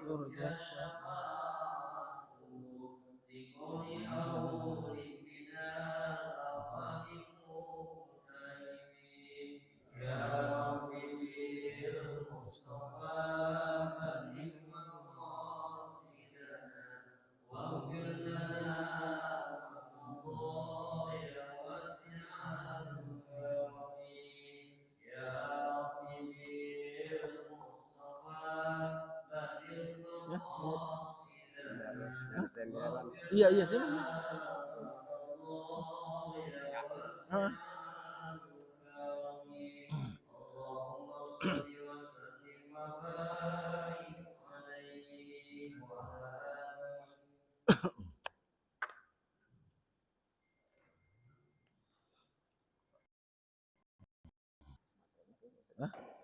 ترجى الشفاعة لكل حول بنا خالق متهمين يا رب بالمصطفى بلغ مقاصدنا واغفر لنا مضى يا واسع الكرم يا رب بالمصطفى بلغ مقاصدنا iya iya sini sini اللهم صل وسلم وبارك عليه وعلى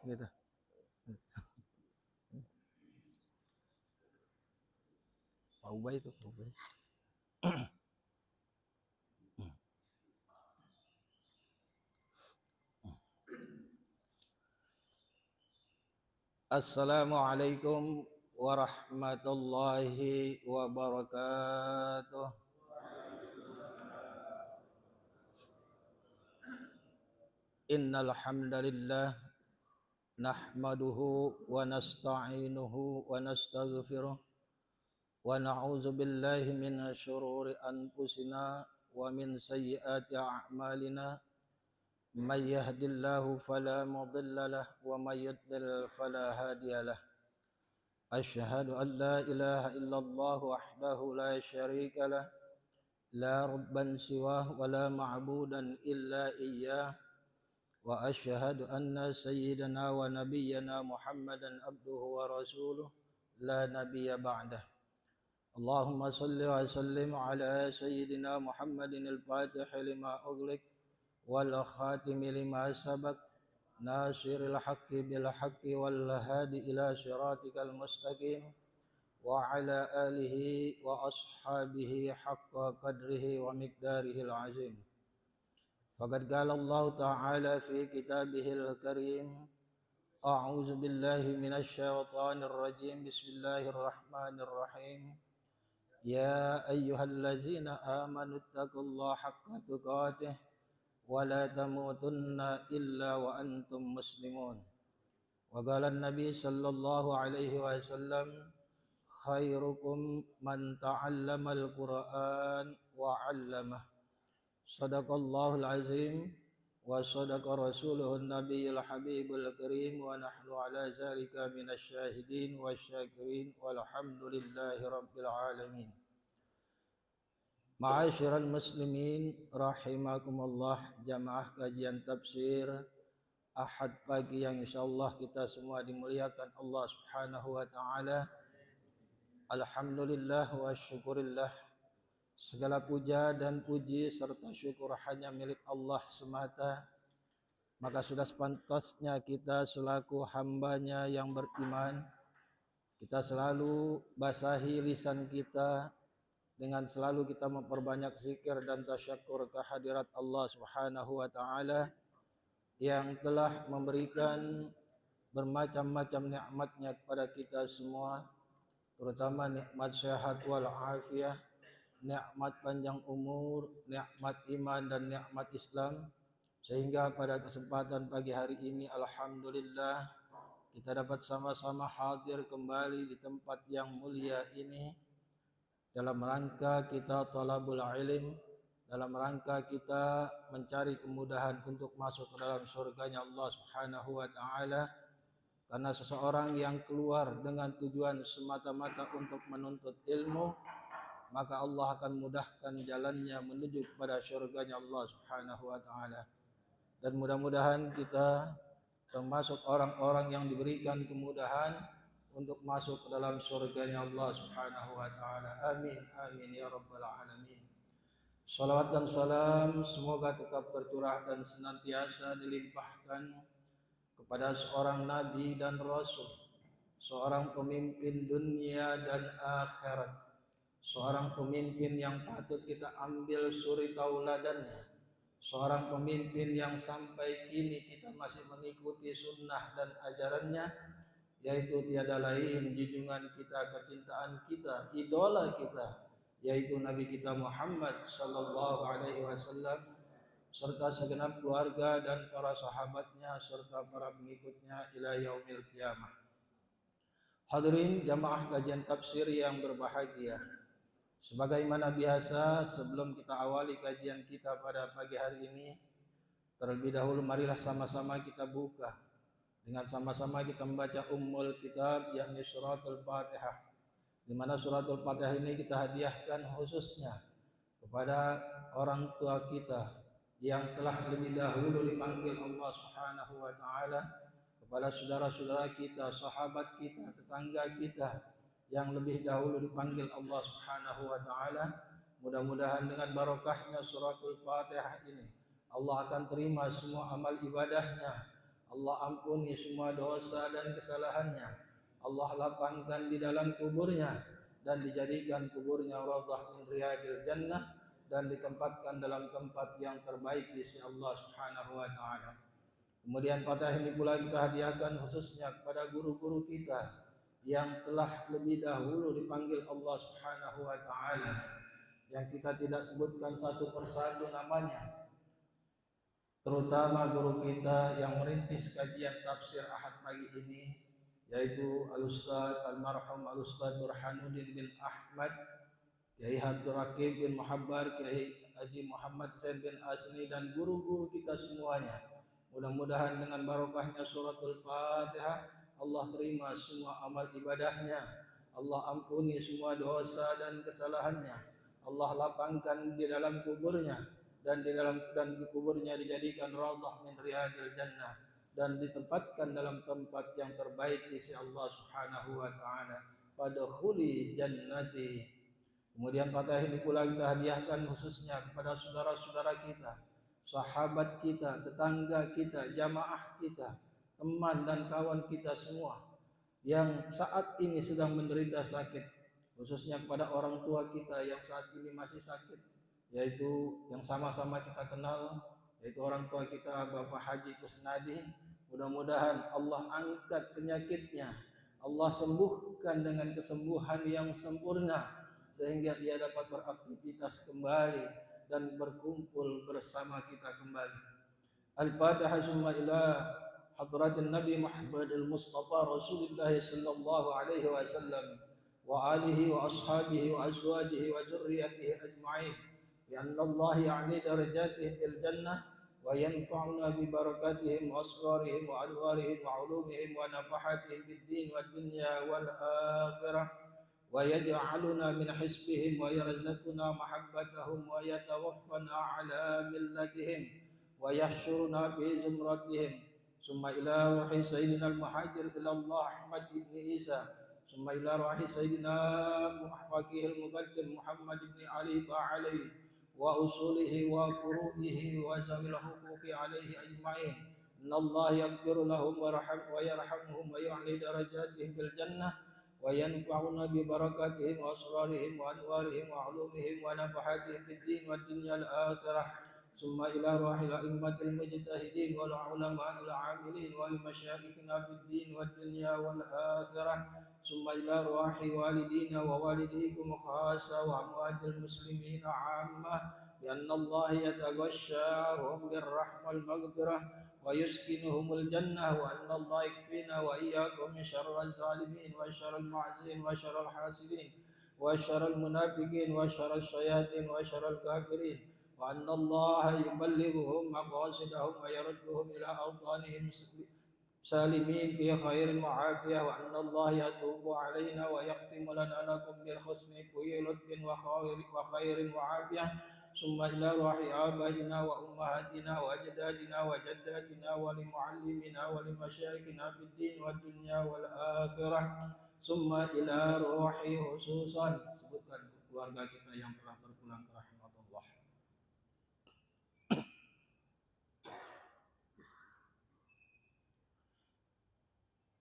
gitu. Pak Ubay itu, Pak Ubay. Assalamualaikum warahmatullahi wabarakatuh. Innal hamdalillah nahmaduhu wa nasta'inuhu wa nastaghfiruh wa na'udzu billahi min syururi anfusina wa min sayyiati a'malina may yahdihillahu fala mudilla lahu wa may yudlil fala hadiyalah. Asyhadu an la ilaha illallah wahdahu la syarika lah la rabban siwah wa la ma'budan illa iyyah wa asyhadu anna sayyidana wa nabiyyana Muhammadan abduhu wa rasuluh la nabiyya ba'dah. Allahumma salli wa sallim ala sayyidina Muhammadin al-fatih lima ughliq wal khatimi lima sabaq nasiril haqqi bil haqqi wal hadi ila siratikal mustaqim wa ala alihi wa ashabihi haqqa qadrihi wa miqdarihil azim. Faqad qala Allah Ta'ala fi kitabihil karim a'udzu billahi minasy syaithanir rajim bismillahirrahmanirrahim ya ayyuhallazina amanu taqullaha haqqa tuqatih wa la tamutunna illa wa antum muslimun. Wa qala an-nabi sallallahu alaihi wasallam khairukum man ta'allamal Qur'an wa 'allamah. Sadaqallahul azim wa sadaqa rasuluhun nabiyil habibul karim wa nahnu ala zalika minasy syahidin wasyakirin walhamdulillahi rabbil alamin. Ma'asyiral muslimin rahimakumullah, jamaah kajian tafsir Ahad pagi yang insyaallah kita semua dimuliakan Allah Subhanahu wa taala. Alhamdulillah wa syukurillah, segala puja dan puji serta syukur hanya milik Allah semata. Maka sudah sepantasnya kita selaku hambanya yang beriman, kita selalu basahi lisan kita dengan selalu kita memperbanyak zikir dan tasyakur kehadirat Allah Subhanahu wa taala yang telah memberikan bermacam-macam nikmatnya kepada kita semua, terutama nikmat sehat wal afiah, nikmat panjang umur, nikmat iman dan nikmat Islam, sehingga pada kesempatan pagi hari ini alhamdulillah kita dapat sama-sama hadir kembali di tempat yang mulia ini dalam rangka kita talabul ilm, dalam rangka kita mencari kemudahan untuk masuk ke dalam surganya Allah Subhanahu wa taala. Karena seseorang yang keluar dengan tujuan semata-mata untuk menuntut ilmu, maka Allah akan mudahkan jalannya menuju kepada surganya Allah Subhanahu wa taala. Dan mudah-mudahan kita termasuk orang-orang yang diberikan kemudahan untuk masuk ke dalam surganya Allah Subhanahu wa taala. Amin amin ya rabbal alamin. Salawat dan salam semoga tetap tercurah dan senantiasa dilimpahkan kepada seorang nabi dan rasul, seorang pemimpin dunia dan akhirat, seorang pemimpin yang patut kita ambil suri tauladannya, seorang pemimpin yang sampai kini kita masih mengikuti sunnah dan ajarannya, yaitu tiada lain junjungan kita, kecintaan kita, idola kita, yaitu Nabi kita Muhammad sallallahu alaihi wasallam, serta segenap keluarga dan para sahabatnya serta para pengikutnya ila yaumil qiyamah. Hadirin jamaah kajian tafsir yang berbahagia, sebagaimana biasa sebelum kita awali kajian kita pada pagi hari ini, terlebih dahulu marilah sama-sama kita buka dengan sama-sama kita membaca ummul kitab, yakni suratul Fatihah, di mana suratul Fatihah ini kita hadiahkan khususnya kepada orang tua kita yang telah lebih dahulu dipanggil Allah Subhanahu wa taala, kepada saudara-saudara kita, sahabat kita, tetangga kita yang lebih dahulu dipanggil Allah Subhanahu wa taala. Mudah-mudahan dengan barokahnya suratul Fatihah ini Allah akan terima semua amal ibadahnya, Allah ampuni semua dosa dan kesalahannya, Allah lapangkan di dalam kuburnya dan dijadikan kuburnya raudhah min riyadil jannah, dan ditempatkan dalam tempat yang terbaik di sisi Allah Subhanahu wa taala. Kemudian Fatihah ini pula kita hadiahkan khususnya kepada guru-guru kita yang telah lebih dahulu dipanggil Allah Subhanahu wa taala, yang kita tidak sebutkan satu persatu namanya, terutama guru kita yang merintis kajian tafsir Ahad pagi ini, yaitu Al-Ustaz Almarhum Al-Ustaz Burhanuddin bin Ahmad, Kiai Abdul Rakib bin Muhabbar, Kiai Haji Muhammad Zain bin Asni, dan guru-guru kita semuanya. Mudah-mudahan dengan barokahnya suratul Fatihah Allah terima semua amal ibadahnya, Allah ampuni semua dosa dan kesalahannya, Allah lapangkan di dalam kuburnya, dan di kuburnya dijadikan raudhah min riyadil jannah, dan ditempatkan dalam tempat yang terbaik di sisi Allah Subhanahu wa taala. Fadkhuli jannati. Kemudian Fatihah ini pula kita hadiahkan khususnya kepada saudara-saudara kita, sahabat kita, tetangga kita, jamaah kita, teman dan kawan kita semua yang saat ini sedang menderita sakit, khususnya kepada orang tua kita yang saat ini masih sakit, yaitu yang sama-sama kita kenal, yaitu orang tua kita Bapak Haji Kusnadi. Mudah-mudahan Allah angkat penyakitnya, Allah sembuhkan dengan kesembuhan yang sempurna, sehingga ia dapat beraktivitas kembali dan berkumpul bersama kita kembali. Al-Fatihah summa ila hadratin Nabi Muhammad al-Mustafa Rasulullah sallallahu alaihi wasallam wa alihi wa ashabihi wa azwajihi wa zurriyyatihi ajma'in. بأن الله يعلي درجاتهم في الجنة وينفعنا ببركاتهم وأسرارهم وأنوارهم وعلومهم ونفحاتهم في الدين والدنيا والآخرة، ويجعلنا من حزبهم ويرزقنا محبتهم ويتوفنا على ملتهم ويحشرنا في زمرتهم. ثم إلى روح سيدنا المهاجر إلى الله أحمد بن عيسى، ثم إلى روح سيدنا فقيه المقدم محمد بن علي عليه وأصوله وفروعه وذوي الحقوق عليه أجمعين. إن الله يغفر لهم ويرحمهم ويعلي درجاتهم في الجنة وينفعنا ببركاتهم وأسرارهم وأنوارهم وعلومهم ونفحاتهم في الدين والدنيا الآخرة. ثم إلى روح الأئمة المجتهدين والعلماء العاملين ولمشايخنا في الدين والدنيا والآخرة. ثم إلى روح والدينا ووالديكم خاصة وأموات المسلمين عامة، بأن الله يتغشاهم بالرحمة والمغفرة ويسكنهم الجنة، وأن الله يكفينا وإياكم من شر الظالمين وشر المعزين وشر الحاسدين وشر المنافقين وشر الشياطين وشر الكافرين، وأن الله يبلغهم مقاصدهم ويردهم إلى أوطانهم سالمين في خير وعافية، وأن الله يتوب علينا ويختم لنا لكم بالحسن في لطف وخير وعافية. ثم إلى روح آبائنا وأمهاتنا وأجدادنا وجداتنا ولمعلمنا ولمشايخنا في الدين والدنيا والآخرة. ثم إلى روح خصوصا, sebutkan keluarga kita yang telah berpulang ke rahmatullah.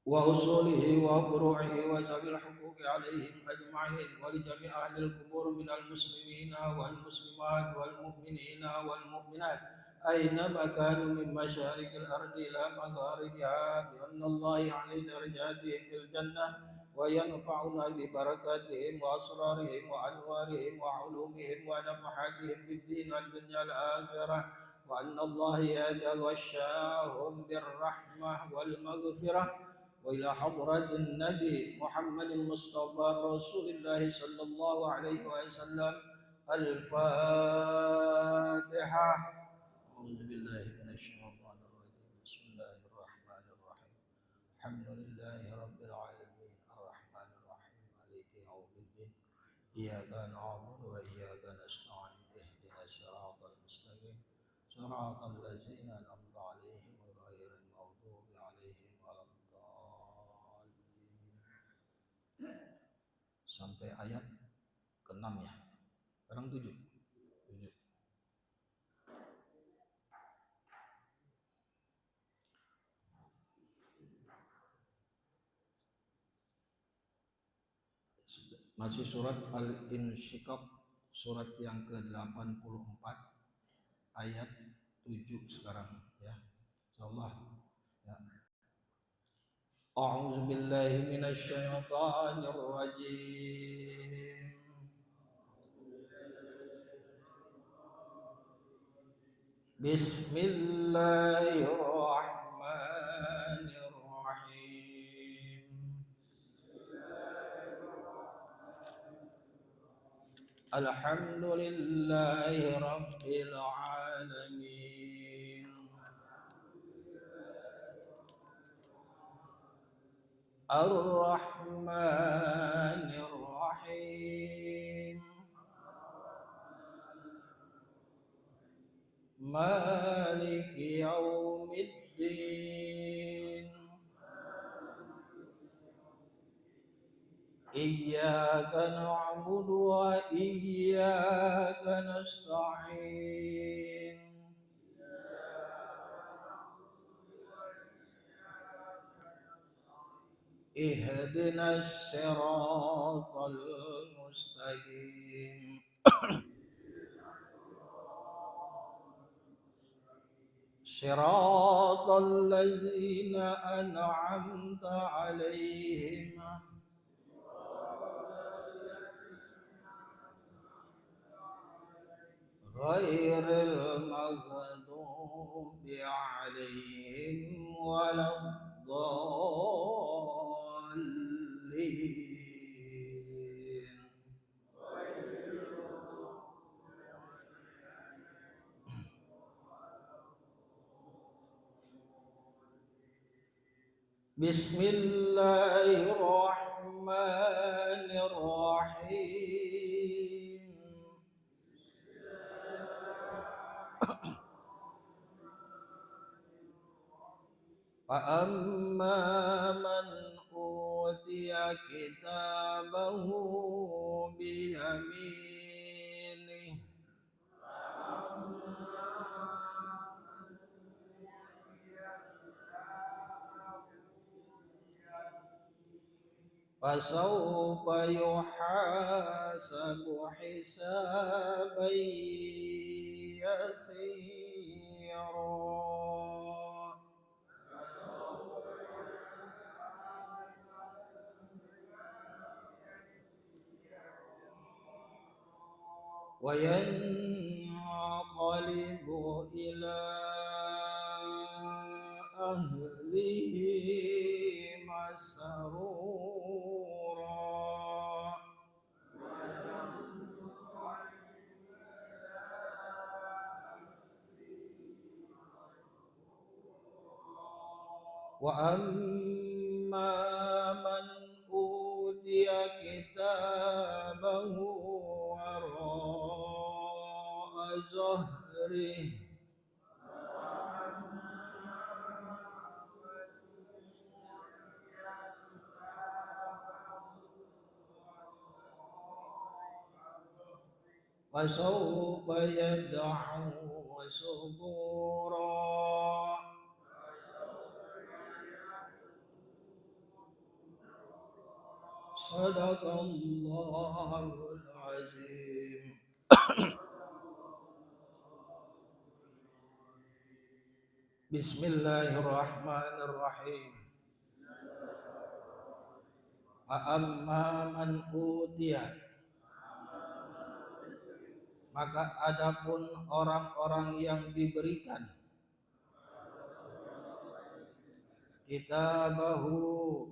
وأصوله وفروعه وذوي الحقوق عليهم أجمعين، ولجميع أهل القبور من المسلمين والمسلمات والمؤمنين والمؤمنات أينما كانوا من مشارق الأرض إلى مغاربها بأن الله يعلي درجاتهم في الجنة وينفعنا ببركاتهم وأسرارهم وأنوارهم وعلومهم ونفحاتهم في الدين والدنيا الآخرة وأن الله يتغشاهم بالرحمة والمغفرة وإلى حضرة النبي محمد المصطفى رسول الله صلى الله عليه وسلم الفاتحة. أعوذ بالله من الشيطان الرجيم. بسم الله الرحمن الرحيم. الحمد لله رب العالمين الرحمن الرحيم مالك يوم الدين إياك نعبد وإياك نستعين اهدنا الصراط المستقيم صراط الذين أنعمت عليهم غير المغضوب عليهم ولا الضالين. Sampai ayat ke-6 ya. Sekarang 7. Masih surat Al-Insyiqaq, surat yang ke-84 ayat 7 sekarang ya. Insyaallah ya. A'udzu billahi minasy syaithanir rajim. Bismillahirrahmanirrahim. Alhamdulillahi rabbil alamin. Ar-Rahmanir Rahim. Maliki yaumiddin. Iyyaka na'budu wa iyyaka nasta'in. Ihdinas siratal mustaqim. Siratal ladzina an'amta 'alaihim ghairil maghdubi 'alaihim waladdallin. Bismillahirrahmanirrahim. Fa'amma man utiya kitabahu biyaminih fasawfa yuhasabu hisaban yasira. Wa yanqalibu ila ahlihi masrura. Wa amma man utiya kitabahu wara'a zahrihi fasawfa yad'u subura. Sadaqallahul azim. Bismillahirrahmanirrahim. Amma man utiya, maka adapun orang-orang yang diberikan kitabahu,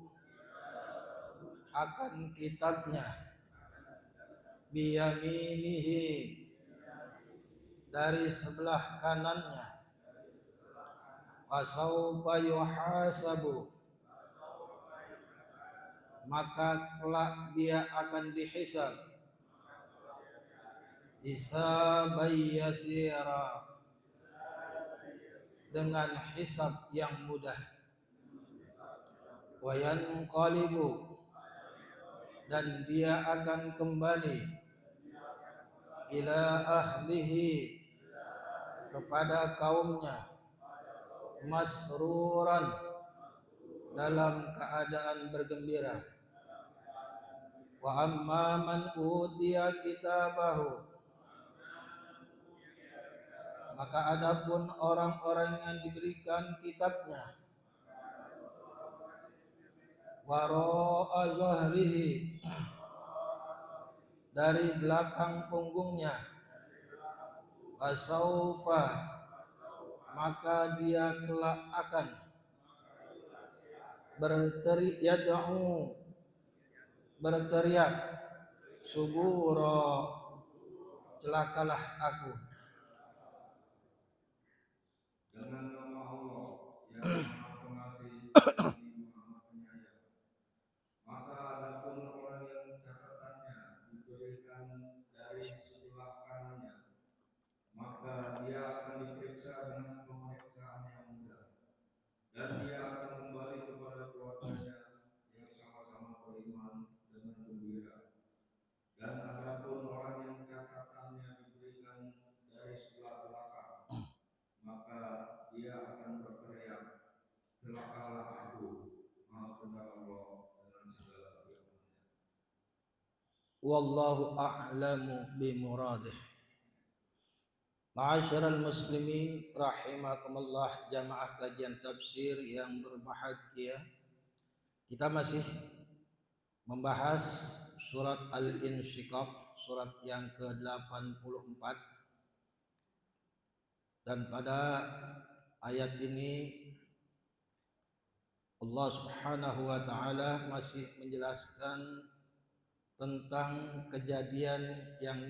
akan kitabnya, biyaminihi, dari sebelah kanannya, fasaufa yuhasabu, maka kelak dia akan dihisab, hisaban yasira, dengan hisab yang mudah, wa yanqalibu, dan dia akan kembali, ila ahlihi, kepada kaumnya, masruran, dalam keadaan bergembira. Wa amma man utiya kitabahu, maka adapun orang-orang yang diberikan kitabnya, wara'a zahrihi, dari belakang punggungnya, fasaufa, maka dia kelak akan berteriak, subura, celakalah aku. Dengan nama Allah yang Maha Pengasih lagi Maha Penyayang. Maka adapun orang yang catatannya diberikan dari sebelah kanannya, maka dia akan diperiksa dengan pemeriksaan yang mudah, dan dia akan kembali kepada keluarganya yang sama-sama beriman dengan gembira. Dan adapun orang yang catatannya diberikan dari sebelah belakang, maka dia akan berteriak, celakalah aku. Maha benar Allah dengan segala firman-Nya. Wallahu a'lamu bimuradih. Ma'asyiral muslimin rahimakumullah, jamaah kajian tafsir yang berbahagia. Kita masih membahas surat Al-Insyiqaq, surat yang ke-84. Dan pada ayat ini Allah Subhanahu wa taala masih menjelaskan tentang kejadian yang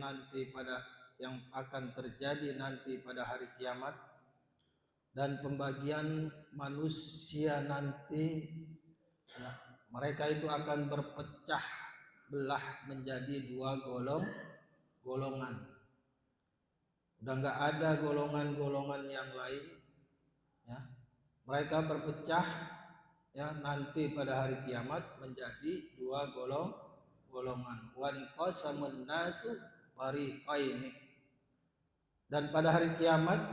akan terjadi nanti pada hari kiamat, dan pembagian manusia nanti, ya, mereka itu akan berpecah belah menjadi dua golongan. Udah nggak ada golongan-golongan yang lain, ya. Mereka berpecah, ya, nanti pada hari kiamat menjadi dua golongan. Wan qasamun nasu fariqaini. Dan pada hari kiamat,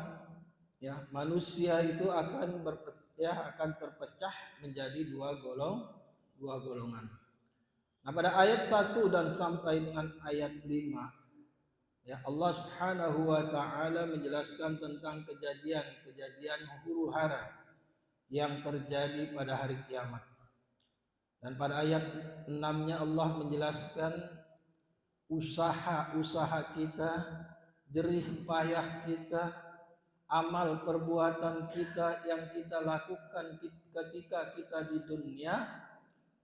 ya, manusia itu akan terpecah menjadi dua golongan. Nah, pada ayat 1 dan sampai dengan ayat 5, ya, Allah Subhanahu wa taala menjelaskan tentang kejadian huru-hara yang terjadi pada hari kiamat. Dan pada ayat 6-nya Allah menjelaskan usaha kita, jerih payah kita, amal perbuatan kita yang kita lakukan ketika kita di dunia,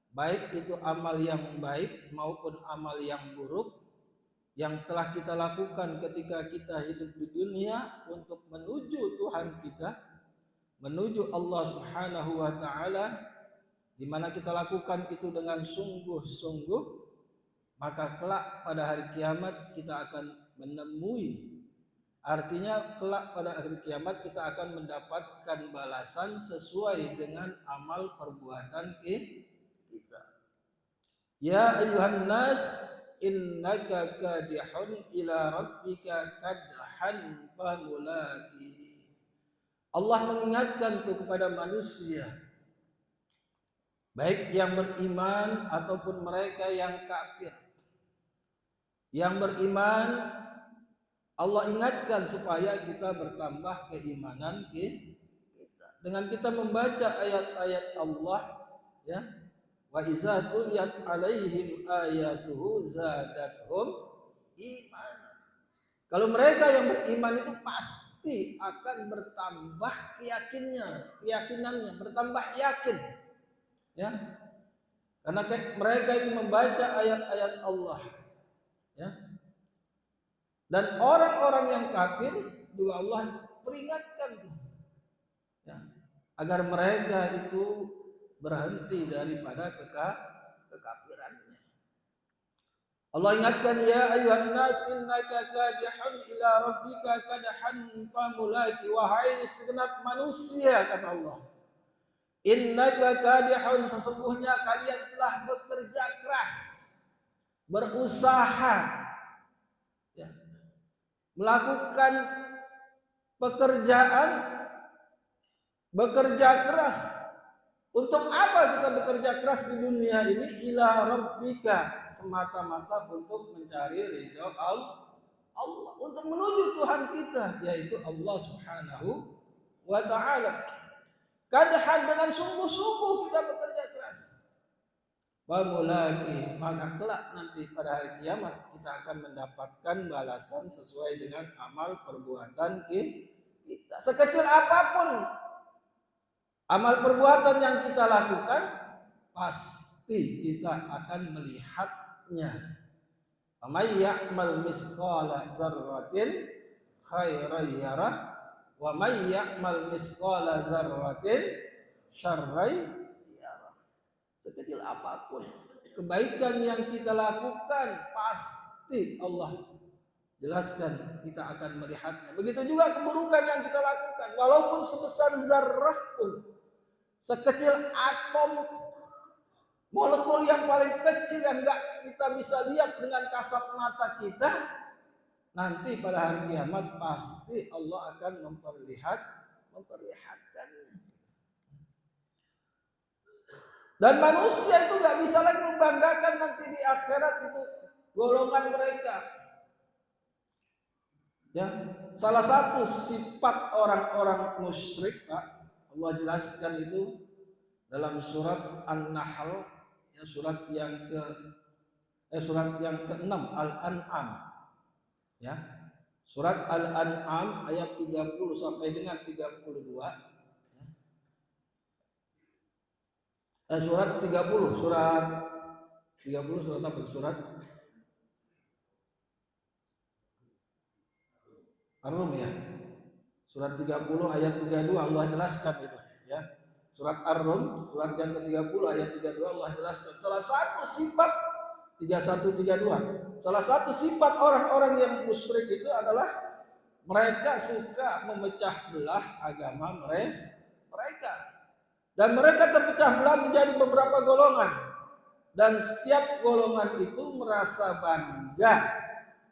baik itu amal yang baik maupun amal yang buruk, yang telah kita lakukan ketika kita hidup di dunia untuk menuju Tuhan kita, menuju Allah Subhanahu wa taala, di mana kita lakukan itu dengan sungguh-sungguh, maka kelak pada hari kiamat kita akan menemui, artinya kelak pada hari kiamat kita akan mendapatkan balasan sesuai dengan amal perbuatan kita. Ya ayuhan nas, innaka kadihun ila rabbika kadhan famulaqi. Allah mengingatkan itu kepada manusia, baik yang beriman ataupun mereka yang kafir. Yang beriman, Allah ingatkan supaya kita bertambah keimanan kita. dengan kita membaca ayat-ayat Allah, ya. Wa iza tuliyat alaihim ayatuhu zadatuhum iman. Kalau mereka yang beriman itu pasti akan bertambah keyakinannya, bertambah yakin, ya. Karena mereka itu membaca ayat-ayat Allah, ya. Dan orang-orang yang kafir juga Allah peringatkan, ya, agar mereka itu berhenti daripada kekafirannya. Allah ingatkan, ya ayuhan nas innaka kadihun ila rabbika kadahan famulaki, wahai segenap manusia, kata Allah, innaka kadihun, sesungguhnya kalian telah bekerja keras, berusaha, ya, melakukan pekerjaan, bekerja keras. Untuk apa kita bekerja keras di dunia ini? Ila rabbika, semata-mata untuk mencari ridho Allah, untuk menuju Tuhan kita, yaitu Allah Subhanahu wa ta'ala. Kadhan, dengan sungguh-sungguh kita bekerja keras. Bamulaki, maka kelak nanti pada hari kiamat kita akan mendapatkan balasan sesuai dengan amal perbuatan kita. Sekecil apapun amal perbuatan yang kita lakukan, pasti kita akan melihatnya. May ya'mal misqala dzarratin khairan yarah wa may ya'mal misqala dzarratin syarran yarah. Sekecil apapun kebaikan yang kita lakukan, pasti Allah jelaskan, kita akan melihatnya. Begitu juga keburukan yang kita lakukan, walaupun sebesar zarrah pun, sekecil atom, molekul yang paling kecil yang enggak kita bisa lihat dengan kasat mata kita, nanti pada hari kiamat pasti Allah akan memperlihatkannya. Dan manusia itu enggak bisa lagi membanggakan nanti di akhirat itu golongan mereka. Ya, salah satu sifat orang-orang musyrik, Pak, Allah jelaskan itu dalam surat An-Nahl, ya, surat yang ke-6 Al-An'am, ya. Surat Al-An'am ayat 30 sampai dengan 32. Surat 30, surat apa? Surat Ar-Rum, ya. Surat 30 ayat 32 Allah jelaskan itu, ya. Surat Ar-Rum, surat yang ke-30 ayat 32 Allah jelaskan salah satu sifat 31-32. Salah satu sifat orang-orang yang musyrik itu adalah mereka suka memecah belah agama mereka. Dan mereka terpecah belah menjadi beberapa golongan. Dan setiap golongan itu merasa bangga,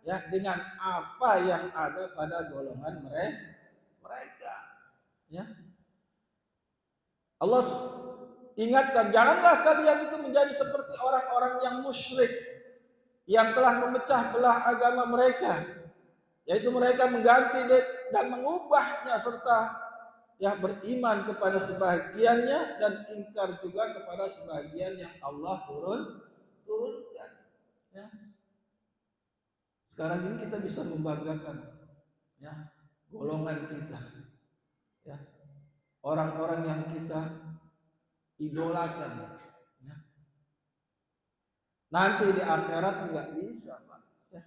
ya, dengan apa yang ada pada golongan mereka, ya. Allah ingatkan, janganlah kalian itu menjadi seperti orang-orang yang musyrik yang telah memecah belah agama mereka, yaitu mereka mengganti dan mengubahnya, serta, ya, beriman kepada sebagiannya dan ingkar juga kepada sebagian yang Allah turunkan, ya. Sekarang ini kita bisa membanggakan, ya, golongan kita, ya, orang-orang yang kita idolakan, ya. Nanti di akhirat enggak bisa, Pak, ya.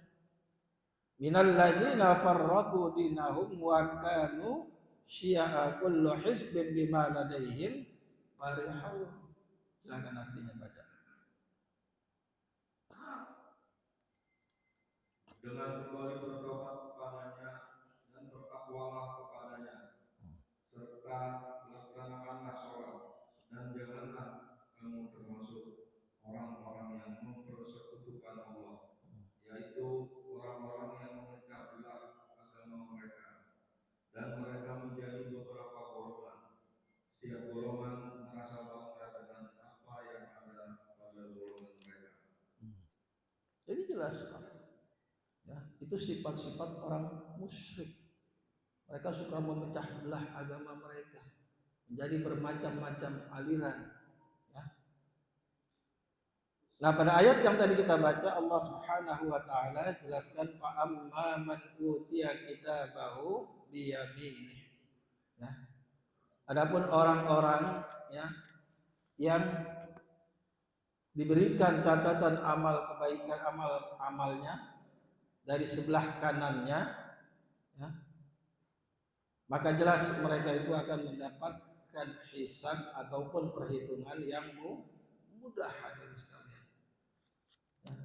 Minal ladzina farraqu dinahum wa kanu syi'a kullu hizbin bima ladaihim farihun. Silakan artinya baca. Dengan kembali bertobat kepadanya dan bertakwalah kepadanya, serta laksanakanlah sholat, dan janganlah kamu termasuk orang-orang yang mempersekutukan Allah, yaitu orang-orang yang memecah belah agama mereka, dan mereka menjadi beberapa golongan. Setiap golongan merasa bangga dengan apa yang ada pada golongan mereka. Jadi jelas, Pak, ya, itu sifat-sifat orang musyrik. Mereka suka memecah belah agama mereka. menjadi bermacam-macam aliran. Ya. Nah, pada ayat yang tadi kita baca Allah Subhanahu wa taala jelaskan fa amma man utiya kitabahu biyaminih. Ya. Adapun orang-orang ya yang diberikan catatan amal kebaikan amalnya dari sebelah kanannya, ya, maka jelas mereka itu akan mendapatkan hisab ataupun perhitungan yang mudah, hadirin sekalian. Ya.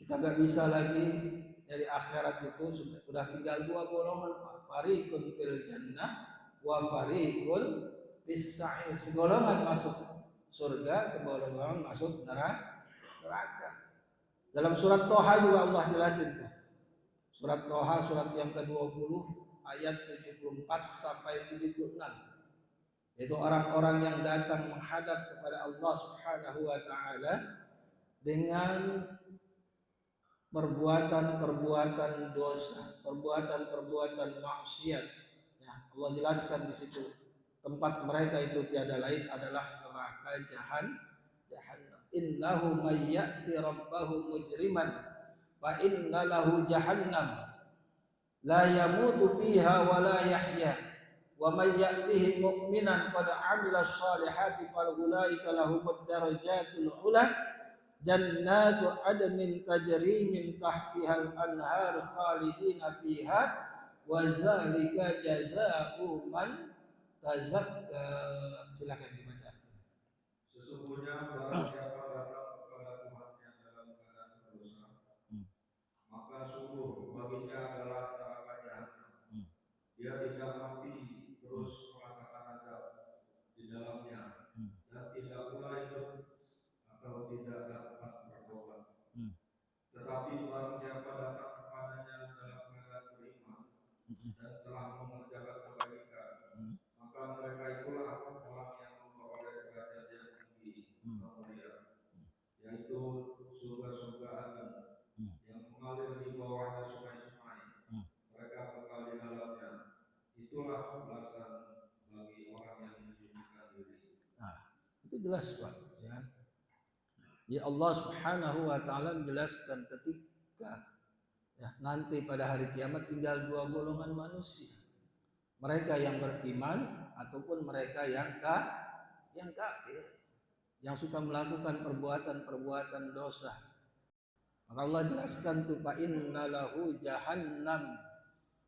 Kita nggak bisa lagi dari akhirat itu sudah tinggal dua golongan, fariqun fil jannah wa fariqun fis sa'ir. Segolongan masuk surga, segolongan masuk neraka. Dalam surat Toha juga Allah jelasin. Surat Toha surat yang ke-20 ayat 74 sampai 76. Itu orang-orang yang datang menghadap kepada Allah Subhanahu wa taala dengan perbuatan-perbuatan dosa, perbuatan-perbuatan maksiat. Ya, Allah jelaskan di situ tempat mereka itu tiada lain adalah neraka jahannam. Innahu may ya'ti rabbahu mujriman fa inna lahu jahannam la yamutu fiha wa la yahya wa may ya'tihi mu'minan qad 'amila shalihati fa ulaika lahumud darajatul 'ula jannatu adnin tajri min tahtihal anhar khalidina fiha wa zalika jazaa'u man tazakka. Silakan dibaca. Sesungguhnya barang siapa datang kepada Tuhannya dalam keadaan berdosa, maka sungguh baginya adalah neraka jahanam. Dia tidak mati terus merasakan azab di dalamnya dan tidak pula hidup atau tidak dapat bertobat. Tetapi barang siapa datang kepadanya dalam keadaan beriman dan telah mengerjakan kebaikan, maka mereka itulah orang yang memperoleh derajat yang tinggi dan mulia, yaitu surga-surga Aden yang mengalir di bawahnya sungai-sungai. Mereka kekal di dalamnya. Itulah balasan bagi orang yang menyembunyikan diri. Nah, itu jelas Pak. Ya. Ya Allah Subhanahu wa taala menjelaskan ketika ya, nanti pada hari kiamat tinggal dua golongan manusia. Mereka yang beriman ataupun mereka yang kafir, yang suka melakukan perbuatan-perbuatan dosa. Maka Allah jelaskan tuh fa innalahu jahannam.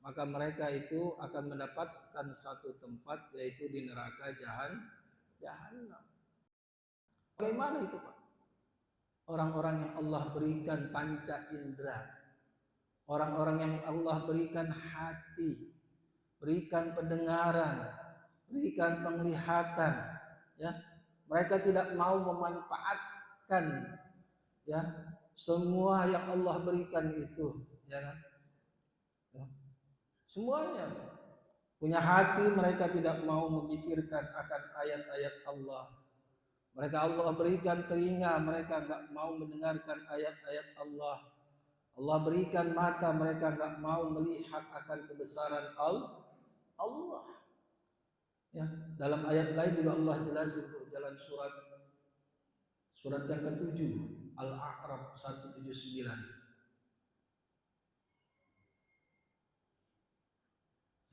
Maka mereka itu akan mendapatkan satu tempat yaitu di neraka jahannam. Bagaimana itu Pak? Orang-orang yang Allah berikan panca indera, orang-orang yang Allah berikan hati, berikan pendengaran, berikan penglihatan, ya, mereka tidak mau memanfaatkan ya semua yang Allah berikan itu, ya kan? Ya. Semuanya punya hati, mereka tidak mau memikirkan akan ayat-ayat Allah. Mereka Allah berikan telinga, mereka enggak mau mendengarkan ayat-ayat Allah. Allah berikan mata, mereka enggak mau melihat akan kebesaran Allah. Ya, dalam ayat lain juga Allah jelasin dalam surat yang ke-7 Al-A'raf 179.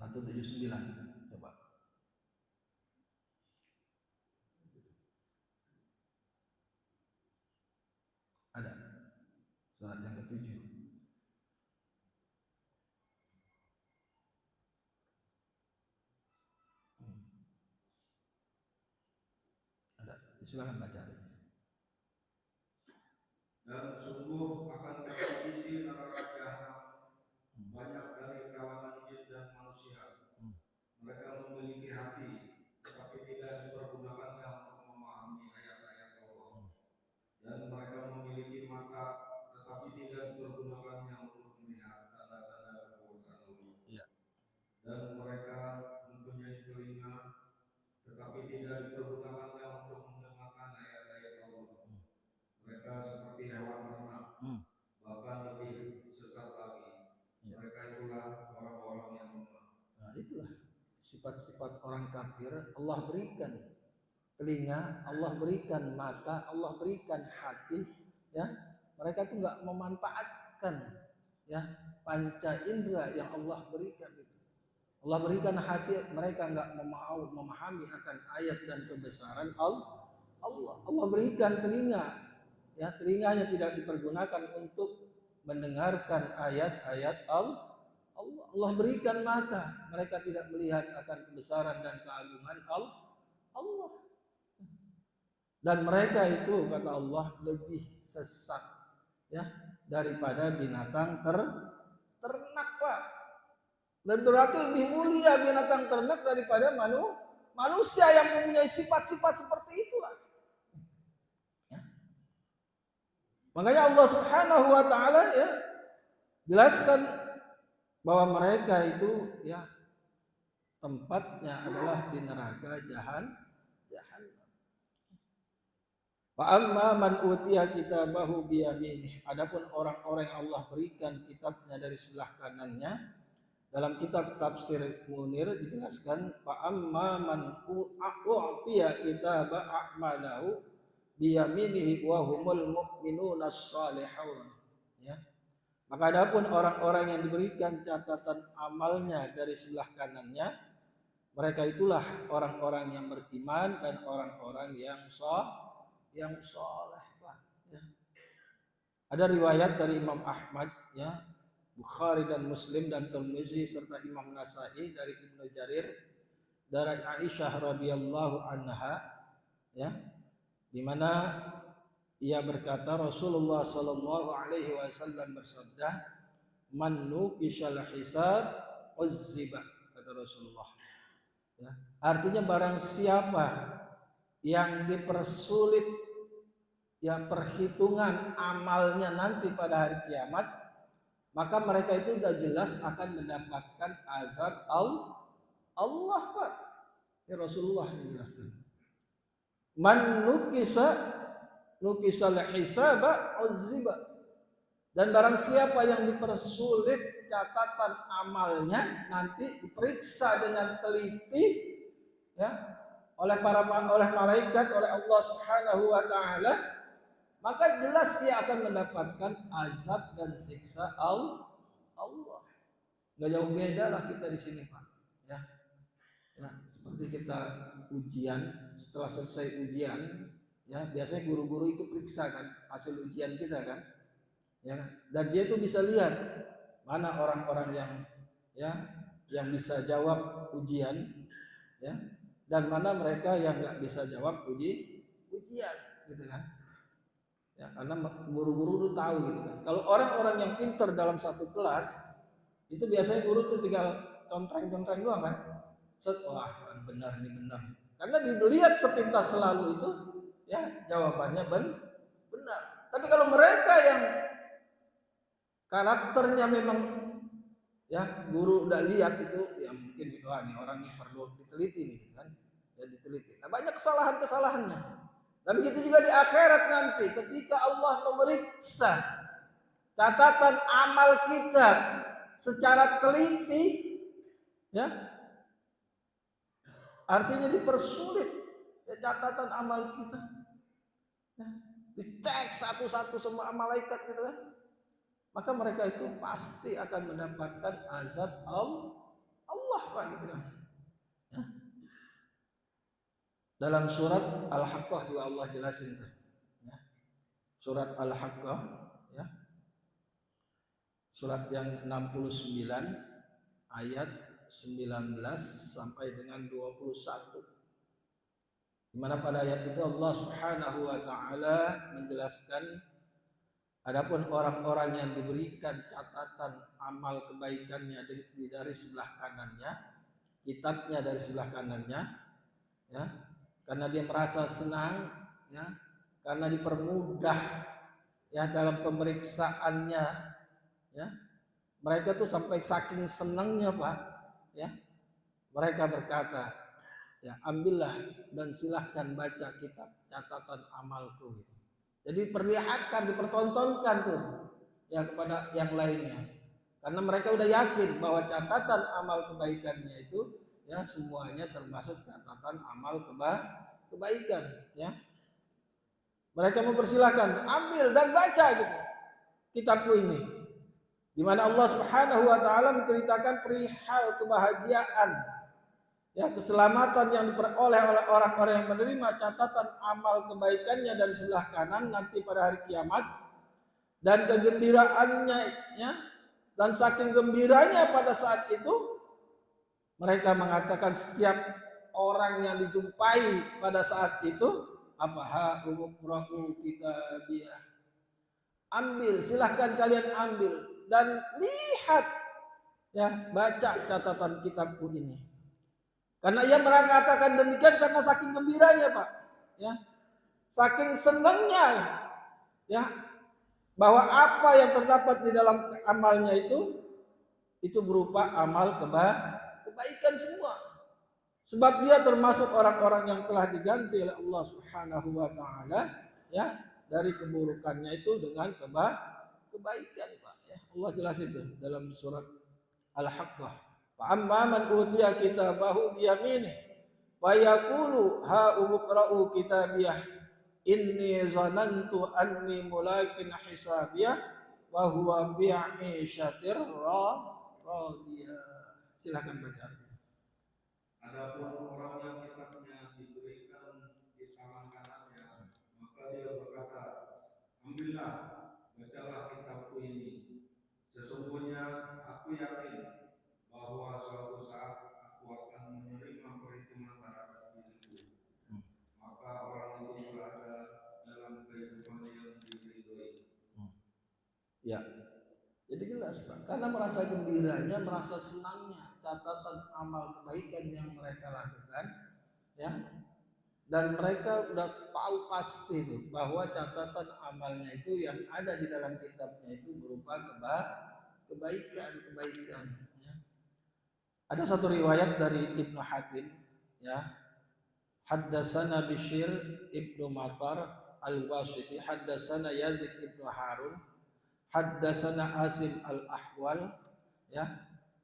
179. Coba. Ada surat yang ke-7. Ada. Silakan baca. Dan sungguh akan terjadi isi neraka jahanam banyak dari kalangan jin dan manusia. Mereka memiliki hati, tetapi tidak dipergunakannya untuk memahami ayat-ayat Allah. Dan mereka memiliki mata, tetapi tidak dipergunakannya untuk melihat tanda-tanda kekuasaan Allah. Ya. Dan mereka mempunyai telinga, tetapi tidak dipergunakannya untuk mendengarkan ayat-ayat Allah. Mereka seperti hewan ternak, bahkan lebih sesat lagi. Ya. Mereka itulah orang-orang yang lemah. Nah, itulah sifat-sifat orang kafir, Allah berikan telinga, Allah berikan mata, Allah berikan hati, ya. Mereka itu nggak memanfaatkan, ya, panca indera yang Allah berikan itu. Allah berikan hati, mereka nggak mau memahami akan ayat dan kebesaran Allah. Allah berikan telinga, ya, telinganya tidak dipergunakan untuk mendengarkan ayat-ayat Allah. Allah berikan mata, mereka tidak melihat akan kebesaran dan keagungan Allah. Dan mereka itu, kata Allah, lebih sesat, ya, daripada binatang ternak, Pak. Dan berarti lebih mulia binatang ternak daripada manusia yang mempunyai sifat-sifat seperti itulah. Ya. Makanya Allah Subhanahu wa taala, ya, jelaskan bahwa mereka itu, ya, tempatnya adalah di neraka jahannam. Fa amma man utiya kitabahu biyaminih. Adapun orang-orang yang Allah berikan kitabnya dari sebelah kanannya, dalam kitab tafsir Munir dijelaskan fa amma man utiya kitaba a'malahu biyaminihi wa humul mu'minuna shalihun, ya. Maka adapun orang-orang yang diberikan catatan amalnya dari sebelah kanannya, mereka itulah orang-orang yang beriman dan orang-orang yang soleh, Pak, ya. Ada riwayat dari Imam Ahmad, ya, Bukhari dan Muslim dan Tirmizi serta Imam Nasai dari Ibnu Jarir dari Aisyah radhiyallahu anha, ya, di mana ia berkata Rasulullah sallallahu alaihi wasallam bersabda, "Man nuqishal hisab uzziba," kata Rasulullah. Ya, artinya barang siapa yang dipersulit, ya, perhitungan amalnya nanti pada hari kiamat, maka mereka itu sudah jelas akan mendapatkan azab Allah, Pak. Ya, Rasulullah yang menjelaskan. Man nukisal hisaba uzziba. Dan barang siapa yang dipersulit catatan amalnya nanti diperiksa dengan teliti, ya, oleh malaikat, oleh Allah Subhanahu wa taala, maka jelas dia akan mendapatkan azab dan siksa Allah. Enggak jauh beda lah kita di sini, Pak, ya. Ya, seperti kita ujian, setelah selesai ujian, ya, biasanya guru-guru itu periksa kan hasil ujian kita kan. Ya, dan dia itu bisa lihat mana orang-orang yang bisa jawab ujian, ya, dan mana mereka yang nggak bisa jawab ujian, gitu kan. Ya, karena guru-guru itu tahu, gitu kan. Kalau orang-orang yang pintar dalam satu kelas, itu biasanya guru tuh tinggal contreng-contreng doang kan. Wah, benar ini benar. Karena dilihat sepintas selalu itu, ya, jawabannya benar. Tapi kalau mereka yang karakternya memang, ya, guru udah lihat itu, ya mungkin gitu, nih orang ini perlu diteliti nih, kan, ya, diteliti. Nah, banyak kesalahannya. Dan begitu juga di akhirat nanti ketika Allah memeriksa catatan amal kita secara teliti, ya, artinya dipersulit, ya, catatan amal kita, ya, dicek satu-satu semua malaikat, gitu kan. Maka mereka itu pasti akan mendapatkan azab Allah, Pak, gitu kan. Ya. Dalam surat Al-Haqqah juga Allah jelasin, ya. Surat Al-Haqqah, ya, surat yang 69 ayat 19 sampai dengan 21. Di mana pada ayat itu Allah Subhanahu wa taala menjelaskan adapun orang-orang yang diberikan catatan amal kebaikannya dari sebelah kanannya, kitabnya dari sebelah kanannya, ya, karena dia merasa senang, ya, karena dipermudah, ya, dalam pemeriksaannya, ya, mereka tuh sampai saking senangnya, Pak, ya, mereka berkata, ya, ambillah dan silahkan baca kitab catatan amalku itu. Jadi perlihatkan, dipertontonkan tuh, ya, kepada yang lainnya. Karena mereka udah yakin bahwa catatan amal kebaikannya itu, ya semuanya termasuk catatan amal kebaikan, ya. Mereka mempersilahkan ambil dan baca gitu kitabku ini, di mana Allah Subhanahu wa taala menceritakan perihal kebahagiaan, ya, keselamatan yang diperoleh oleh orang-orang yang menerima catatan amal kebaikannya dari sebelah kanan nanti pada hari kiamat, dan kegembiraannya, ya, dan saking gembiranya pada saat itu mereka mengatakan setiap orang yang dijumpai pada saat itu, apa, ha umqra'u kitabiyah, ambil, silahkan kalian ambil dan lihat, ya, baca catatan kitabku ini. Karena ia mengatakan demikian karena saking gembiranya, Pak, ya, saking senangnya, ya, bahwa apa yang terdapat di dalam amalnya itu berupa amal kebaikan semua. Sebab dia termasuk orang-orang yang telah diganti oleh Allah Subhanahu wa taala, ya, dari keburukannya itu dengan kebaikan, Pak, ya. Allah jelas itu dalam surat Al-Haqqah. Fa amma man utiya kitabahu bi yaminih wa yaqulu ha umqra'u kitabiyah inni zanantu anni mulakin hisabiyah wa huwa bi 'ishatir radiyah. Silakan baca. Adapun orang yang kitabnya diberikan di tangan kanannya, maka dia berkata, ambillah, bacalah kitabku ini. Sesungguhnya aku yakin bahwa suatu saat aku akan menerima perhitungan terhadap diriku. Maka orang itu berada dalam kehidupan yang diridhoi. Ya, jadi jelas, Pak, karena merasa gembiranya, merasa senangnya catatan amal kebaikan yang mereka lakukan, ya, dan mereka udah tahu pasti itu bahwa catatan amalnya itu yang ada di dalam kitabnya itu berupa kebaikan, ya. Ada satu riwayat dari Ibnu Hatim, ya, haddatsana Bishr Ibnu Matar Al-Wasiti, haddatsana Yazid Ibnu Harun, haddatsana Asim Al-Ahwal, ya,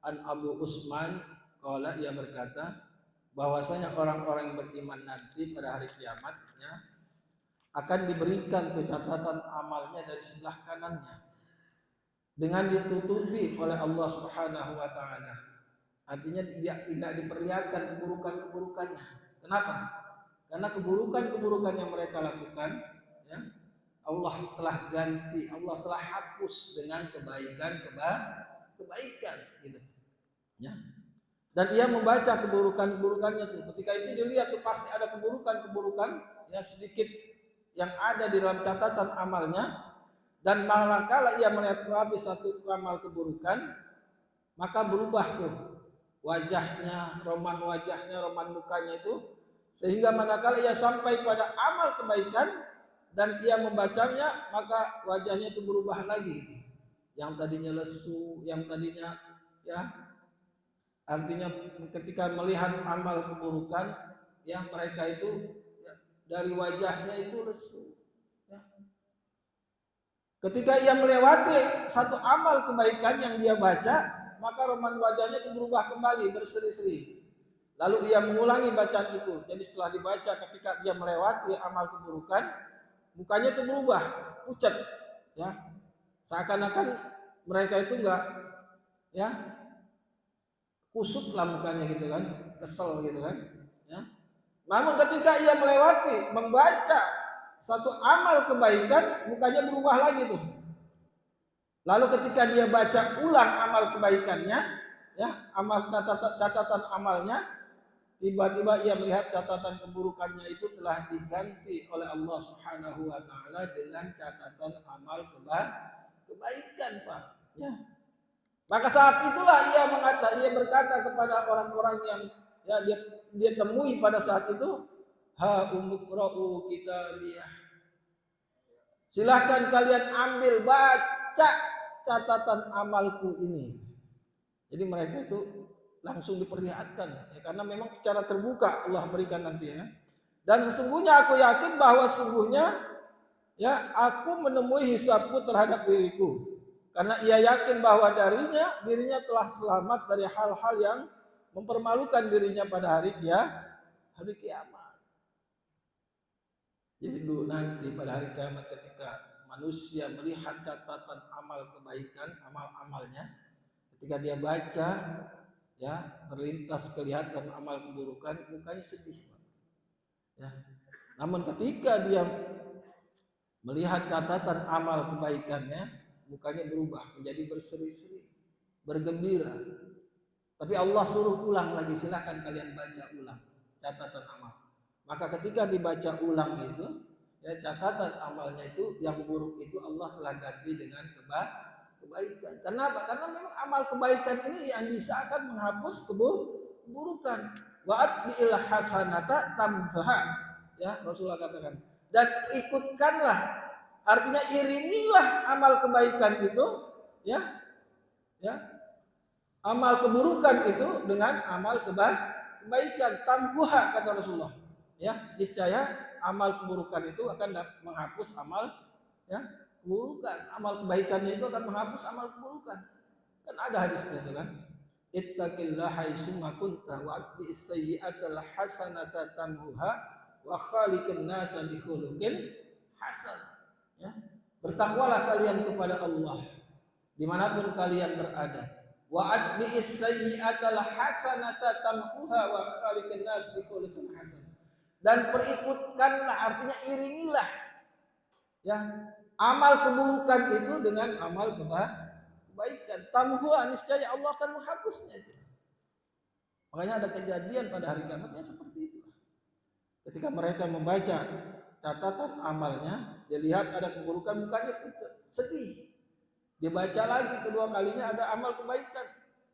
an Abu Usman qala, ia berkata bahwasanya orang-orang yang beriman nanti pada hari kiamat, ya, akan diberikan catatan amalnya dari sebelah kanannya dengan ditutupi oleh Allah Subhanahu wa taala. Artinya dia tidak diperlihatkan keburukan-keburukannya. Kenapa? Karena keburukan-keburukan yang mereka lakukan, ya, Allah telah ganti, Allah telah hapus dengan kebaikan, gitu, ya. Dan dia membaca keburukannya tuh. Ketika itu dilihat tuh pasti ada keburukan, ya, sedikit yang ada di dalam catatan amalnya. Dan manakala ia melewati satu amal keburukan, maka berubah tuh wajahnya, roman mukanya itu, sehingga manakala ia sampai pada amal kebaikan dan ia membacanya, maka wajahnya itu berubah lagi. Yang tadinya lesu, yang tadinya, ya, artinya ketika melihat amal keburukan, ya, mereka itu, ya, dari wajahnya itu lesu, ya. Ketika ia melewati satu amal kebaikan yang dia baca, maka roman wajahnya itu berubah kembali, berseri-seri. Lalu ia mengulangi bacaan itu. Jadi setelah dibaca, ketika dia melewati amal keburukan, mukanya itu berubah, pucat, ya, seakan-akan mereka itu enggak, ya, kusut lah mukanya gitu kan, kesel gitu kan, ya. Namun ketika ia melewati membaca satu amal kebaikan, mukanya berubah lagi tuh. Lalu ketika dia baca ulang amal kebaikannya, ya, amal catatan amalnya, tiba-tiba ia melihat catatan keburukannya itu telah diganti oleh Allah Subhanahu wa taala dengan catatan amal kebaikan, Pak, ya. Maka saat itulah ia berkata kepada orang-orang yang, ya, dia temui pada saat itu, ha umqra'u kitabiyah, silahkan kalian ambil, baca catatan amalku ini. Jadi mereka itu langsung diperlihatkan, ya, karena memang secara terbuka Allah berikan nanti, ya. Dan sesungguhnya aku yakin bahwa sungguhnya, ya, aku menemui hisabku terhadap diriku, karena ia yakin bahwa dirinya telah selamat dari hal-hal yang mempermalukan dirinya pada hari kiamat. Jadi dulu nanti pada hari kiamat ketika manusia melihat catatan amal kebaikan, amal-amalnya, ketika dia baca, ya terlintas kelihatan amal keburukan, mukanya sedih. Ya. Namun ketika dia melihat catatan amal kebaikannya, mukanya berubah menjadi berseri-seri, bergembira. Tapi Allah suruh ulang lagi, silakan kalian baca ulang catatan amal. Maka ketika dibaca ulang itu, ya catatan amalnya itu yang buruk itu Allah telah ganti dengan kebaikan. Kenapa? Karena memang amal kebaikan ini yang bisa akan menghapus keburukan. Wa'at bi'il hasanata tambaha. Ya, Rasulullah katakan. Dan ikutkanlah, artinya iringilah amal kebaikan itu, ya, amal keburukan itu dengan amal kebaikan. Tambuha kata Rasulullah. Ya, niscaya amal keburukan itu akan menghapus amal keburukan. Amal kebaikannya itu akan menghapus amal keburukan. Kan ada hadisnya itu kan. Ittaqillaha haitsuma kunta wa atbi'is sayyi'atal hasanata tamhuha wa khaliqin nasa bi khuluqin hasan. Ya. Bertakwalah kalian kepada Allah dimanapun kalian berada. Wa atbi'is sayyi'atal hasanata tamhuha wa khaliqin nasa bi khuluqin hasan. Dan perikutkanlah, artinya iringilah ya amal keburukan itu dengan amal kebaikan. Tamhuha, niscaya Allah akan menghapusnya itu. Makanya ada kejadian pada hari kiamatnya seperti itu. Ketika mereka membaca catatan amalnya, dia lihat ada keburukan, mukanya sedih. Dia baca lagi kedua kalinya ada amal kebaikan,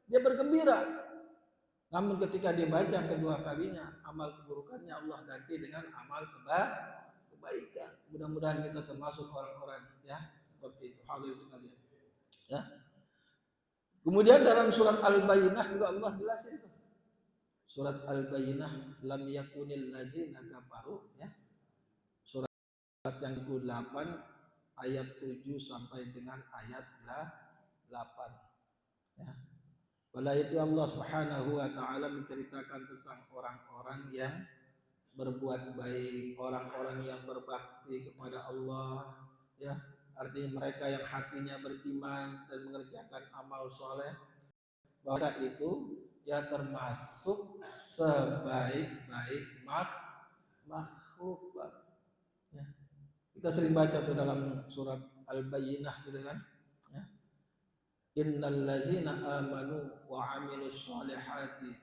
dia bergembira. Namun ketika dia baca kedua kalinya, amal keburukannya Allah ganti dengan amal kebaikan. Mudah-mudahan kita termasuk orang-orang ya seperti itu. Hadirin sekalian. Ya. Kemudian dalam surat Al-Bayyinah juga Allah jelasin itu. Surat Al-Bayyinah, lam yakunil ladzina kafaru, ya. Surat yang ke-8 ayat 7 sampai dengan ayat 8. Ya. Pada itu Allah Subhanahu wa taala menceritakan tentang orang-orang yang berbuat baik, orang-orang yang berbakti kepada Allah, ya. Artinya mereka yang hatinya beriman dan mengerjakan amal soleh, bahwa itu ya termasuk sebaik-baik makhluk. Ya. Kita sering baca tuh dalam surat Al-Bayyinah gitu kan. Ya. Innal ladzina amanu wa 'amilus shalihati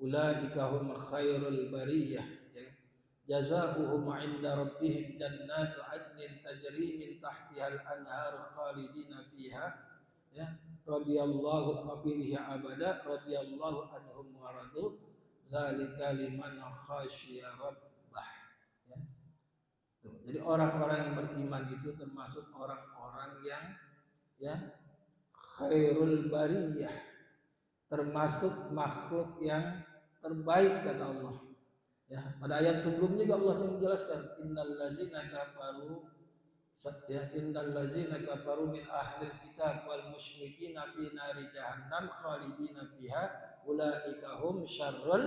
ulaika hum khairul bariyah. Jazaohum 'inda rabbihim jannatu 'adnin tajri min tahtihal anhar khalidina fiha, ya, radhiyallahu biha abada radhiyallahu anhum wa radu zalika liman khasyiya rabbah. Ya. Tuh. Jadi orang-orang yang beriman itu termasuk orang-orang yang ya khairul bariyah, termasuk makhluk yang terbaik kata Allah. Ya, pada ayat sebelumnya juga Allah menjelaskan innal ladzina kafaru min ahlil kitab wal musyrikina fi nari jahannam khalidina fiha ulaika hum syarrul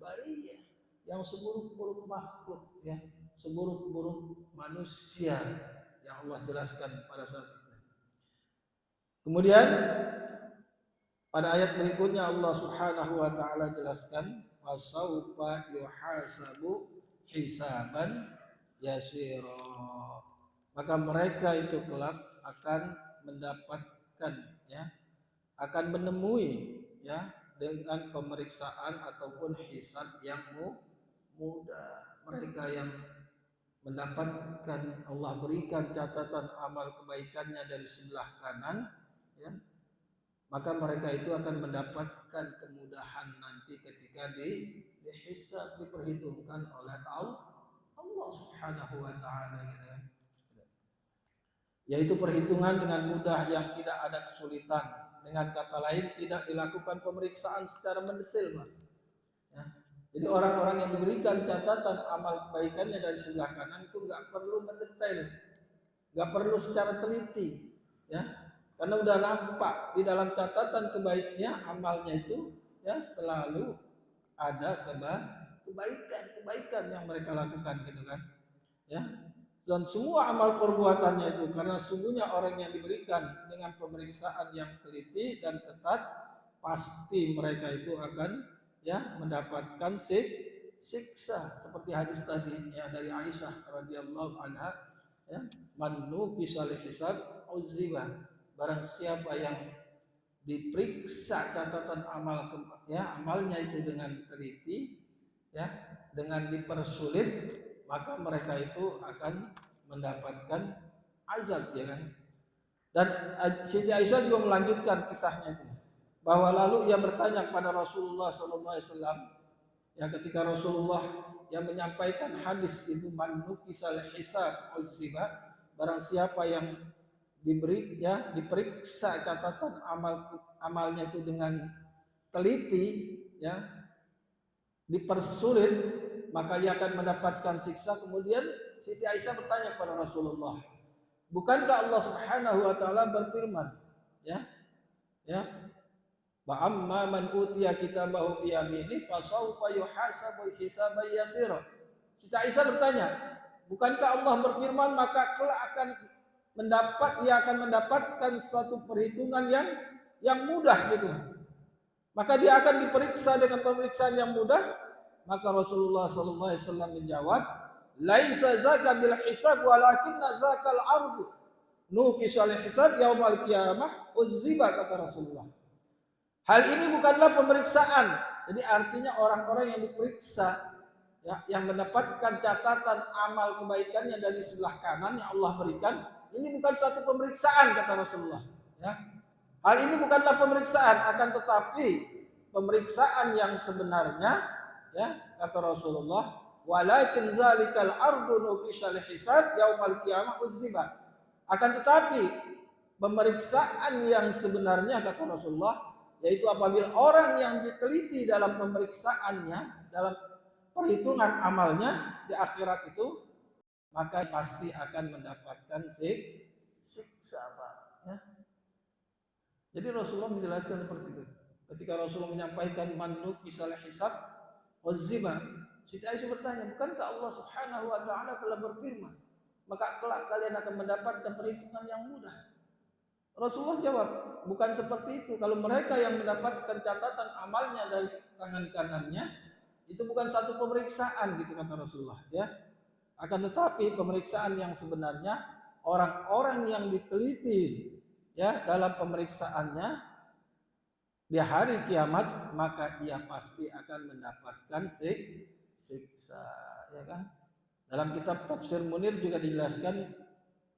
bariyah. Yang seburuk-buruk makhluk, ya, seburuk-buruk manusia yang Allah jelaskan pada saat itu. Kemudian pada ayat berikutnya Allah Subhanahu wa taala jelaskan fasaufa yuhasabu hisaban yasira. Maka mereka itu kelak akan mendapatkan, ya, akan menemui, ya, dengan pemeriksaan ataupun hisab yang mudah. Mereka yang mendapatkan Allah berikan catatan amal kebaikannya dari sebelah kanan, ya, maka mereka itu akan mendapatkan kemudahan nanti ketika dihisab, diperhitungkan oleh Allah Subhanahu wa taala, gitu kan. Yaitu perhitungan dengan mudah yang tidak ada kesulitan. Dengan kata lain tidak dilakukan pemeriksaan secara mendetail, Pak. Ya. Jadi orang-orang yang diberikan catatan amal kebaikannya dari sebelah kanan itu nggak perlu mendetail, nggak perlu secara teliti, ya. Karena udah nampak di dalam catatan kebaiknya amalnya itu ya selalu ada kebaikan yang mereka lakukan gitu kan. Ya. Dan semua amal perbuatannya itu karena sungguhnya orang yang diberikan dengan pemeriksaan yang teliti dan ketat pasti mereka itu akan ya mendapatkan siksa seperti hadis tadi ya dari Aisyah radhiyallahu anha ya man nuqisha hisab uziba barang siapa yang diperiksa catatan amalnya itu dengan teliti ya dengan dipersulit maka mereka itu akan mendapatkan azab ya kan. Dan Siti Aisyah juga melanjutkan kisahnya itu bahwa lalu ia bertanya kepada Rasulullah SAW ya ketika Rasulullah yang menyampaikan hadis itu man nuqisal hisab uziba barang siapa yang diperiksa catatan amalnya itu dengan teliti ya dipersulit maka ia akan mendapatkan siksa. Kemudian Siti Aisyah bertanya kepada Rasulullah, bukankah Allah Subhanahu wa taala berfirman ya wa amma man utiya kitabahu bi yamini fasawfa yuhasabu hisaban yasira. Siti Aisyah bertanya, bukankah Allah berfirman maka kelak ia akan mendapatkan satu perhitungan yang mudah gitu. Maka dia akan diperiksa dengan pemeriksaan yang mudah. Maka Rasulullah SAW menjawab, laisa zaka bil hisab walakinna zakal ardu nuqisal hisab yaumal qiyamah uzziba kata Rasulullah. Hal ini bukanlah pemeriksaan. Jadi artinya orang-orang yang diperiksa ya, yang mendapatkan catatan amal kebaikannya dari sebelah kanan yang Allah berikan, ini bukan satu pemeriksaan kata Rasulullah ya. Hal ini bukanlah pemeriksaan akan tetapi pemeriksaan yang sebenarnya ya kata Rasulullah walakin zalikal ardu nuqishal hisab yaumal qiyamah uzziba. Akan tetapi pemeriksaan yang sebenarnya kata Rasulullah yaitu apabila orang yang diteliti dalam pemeriksaannya dalam perhitungan amalnya di akhirat itu maka pasti akan mendapatkan siksa Pak ya. Jadi Rasulullah menjelaskan seperti itu. Ketika Rasulullah menyampaikan man nuqishal hisab uzziba, Siti Aisyah bertanya, bukankah Allah Subhanahu wa taala telah berfirman, maka kelak kalian akan mendapatkan perhitungan yang mudah. Rasulullah jawab, bukan seperti itu. Kalau mereka yang mendapatkan catatan amalnya dari tangan kanannya, itu bukan satu pemeriksaan gitu kata Rasulullah ya. Akan tetapi pemeriksaan yang sebenarnya orang-orang yang diteliti ya dalam pemeriksaannya di hari kiamat maka ia pasti akan mendapatkan siksa ya kan. Dalam kitab Tafsir Munir juga dijelaskan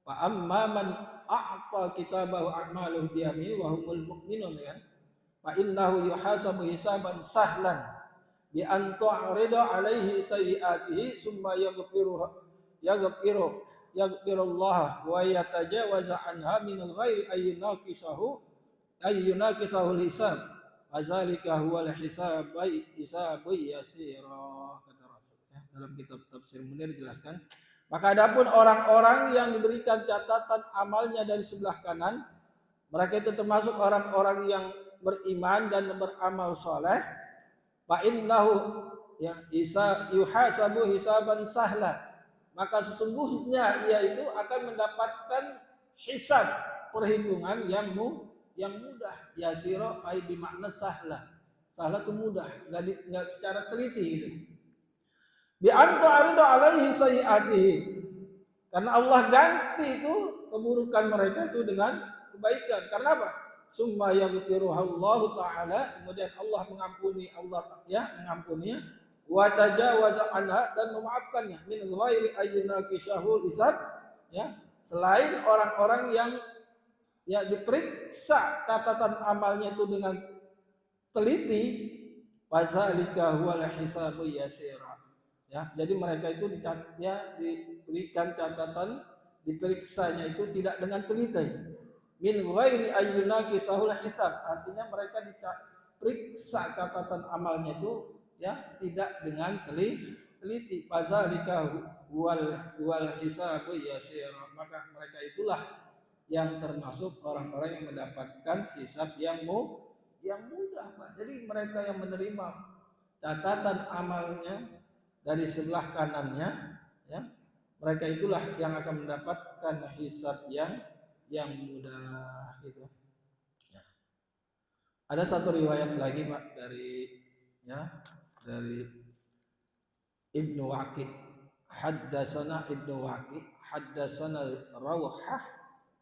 fa amma man a'ta kitabahu a'maluhu bi yaminihi wa humul mu'minun ya. Fa innahu yuhasabu hisaban sahlan bi an tu'rida alaihi sayyi'atihi summa yaghfirullah wa yatajawaza anha min ghairi ayyunakisahul hisab azalika huwal hisabu yasira kata Rasul ya. Dalam kitab Tafsir Munir dijelaskan maka adapun orang-orang yang diberikan catatan amalnya dari sebelah kanan mereka itu termasuk orang-orang yang beriman dan beramal soleh fa innahu ya yuhasabu hisaban sahla maka sesungguhnya ia itu akan mendapatkan hisab perhitungan yang mudah yasiro ay bimakna sahla itu mudah nggak secara teliti gitu bi anta arida alaihi sayiatihi karena Allah ganti itu keburukan mereka itu dengan kebaikan karena apa summa yaghfiruhallahu taala kemudian Allah mengampuni wa tajawaza anha dan memaafkannya min ghairi ayyunakishahul hisab ya selain orang-orang yang ya diperiksa catatan amalnya itu dengan teliti fazalika huwal hisabu yasira ya jadi mereka itu diberikan catatan diperiksanya itu tidak dengan teliti min ghairi ayyunakishahul hisab artinya mereka diperiksa catatan amalnya itu ya tidak dengan teliti fazalika huwal hisabu yasira maka mereka itulah yang termasuk orang-orang yang mendapatkan hisab yang yang mudah, Pak. Jadi mereka yang menerima catatan amalnya dari sebelah kanannya, ya, mereka itulah yang akan mendapatkan hisab yang mudah gitu. Ya. Ada satu riwayat lagi, Pak, dari Ibnu Waqi. Haddatsana Ibnu Waqi, haddatsana Rawhah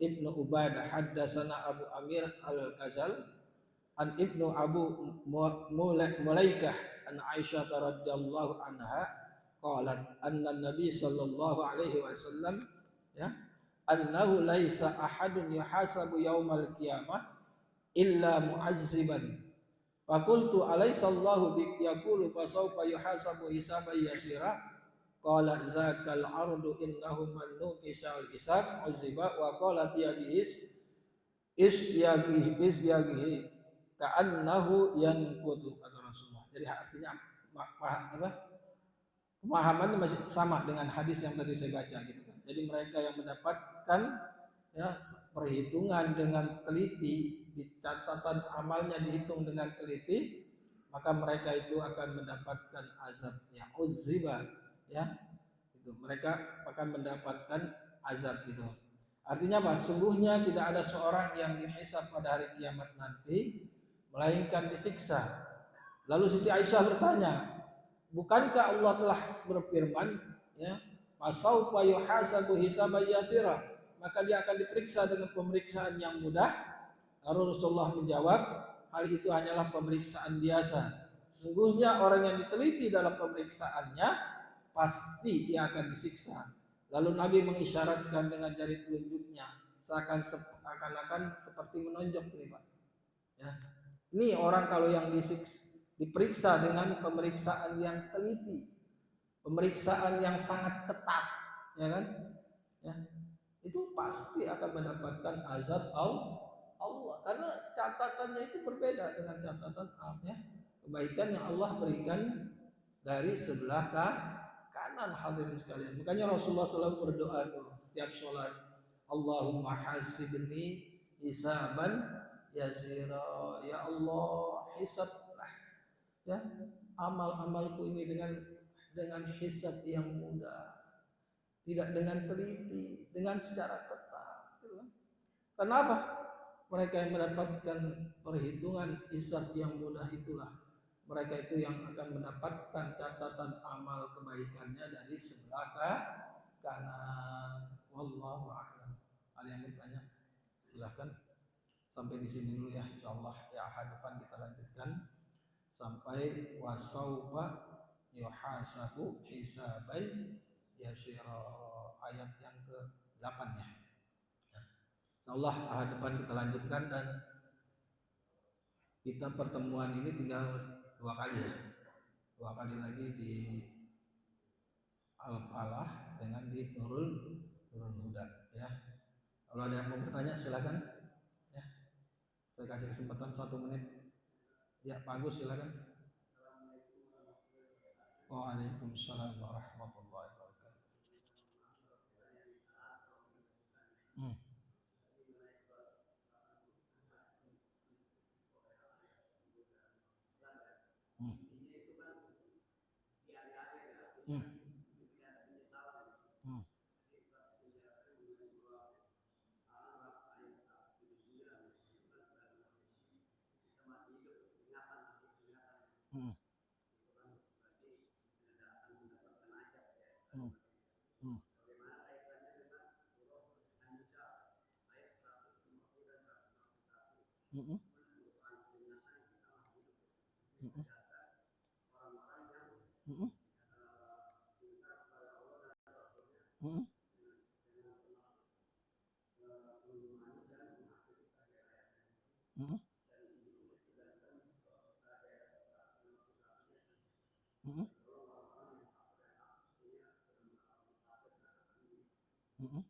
Ibnu Ubadah, haddatsana Abu Amir Al-Ghazal an Ibnu Abu Mulaikah an Aisyah radhiyallahu anha qalat anna Nabi sallallahu alaihi wasallam, ya, annahu laisa ahadun yuhasabu yaumal qiyamah illa mu'azziban. Fakultu alaisallahu yaqulu fasawfa yuhasabu hisaban yasira. Qala zakal ardu innahu man nuqishal hisab uziba wa qala biyadihis isyagihi ka'annahu yanqutu, kata Rasulullah. Jadi artinya pemahaman masih sama dengan hadis yang tadi saya baca gitu kan. Jadi mereka yang mendapatkan, ya, perhitungan dengan teliti, catatan amalnya dihitung dengan teliti, maka mereka itu akan mendapatkan azabnya uziba, ya, itu mereka akan mendapatkan azab itu. Artinya apa? Sungguhnya tidak ada seorang yang dihisab pada hari kiamat nanti melainkan disiksa. Lalu Siti Aisyah bertanya, bukankah Allah telah berfirman, ya, fasaufa yuhasabu hisaban yasira, maka dia akan diperiksa dengan pemeriksaan yang mudah. Lalu Rasulullah menjawab, hal itu hanyalah pemeriksaan biasa. Sesungguhnya orang yang diteliti dalam pemeriksaannya pasti ia akan disiksa. Lalu Nabi mengisyaratkan dengan jari telunjuknya, seakan-akan seperti menonjok ini, Pak. Ya. Ini orang kalau yang diperiksa dengan pemeriksaan yang teliti, pemeriksaan yang sangat ketat, ya kan? Ya. Itu pasti akan mendapatkan azab Allah, karena catatannya itu berbeda dengan catatan kebaikan yang Allah berikan dari sebelah kanan, hadirin sekalian. Makanya Rasulullah SAW berdoa tuh setiap sholat, Allahumma hasibni hisaban yasira, ya Allah hisablah, ya, amal-amalku ini dengan hisab yang mudah, tidak dengan teliti, dengan secara ketat. Kenapa? Mereka yang mendapatkan perhitungan hisab yang mudah itulah mereka itu yang akan mendapatkan catatan amal kebaikannya dari sebelah kanan. Wallahu a'lam. Ada yang bertanya? Silahkan. Sampai di sini dulu ya, insyaallah. Ya, hadapan kita lanjutkan sampai wasaufa yuhasabu hisabai yasira, ayat yang ke-8 ya. Insyaallah hadapan kita lanjutkan, dan kita pertemuan ini tinggal 2 kali ya. 2 kali lagi di Al-Falah dengan di Nurul Huda ya. Kalau ada yang mau bertanya silakan ya. Saya kasih kesempatan 1 menit. Ya, Pak Agus silakan. Waalaikumsalam warahmatullahi wabarakatuh. Hmm. Hmm. Hmm. Hmm. Hmm. Hmm. Hmm. Hmm. Hmm. Hmm. Hmm. Hmm. Hmm. Hmm.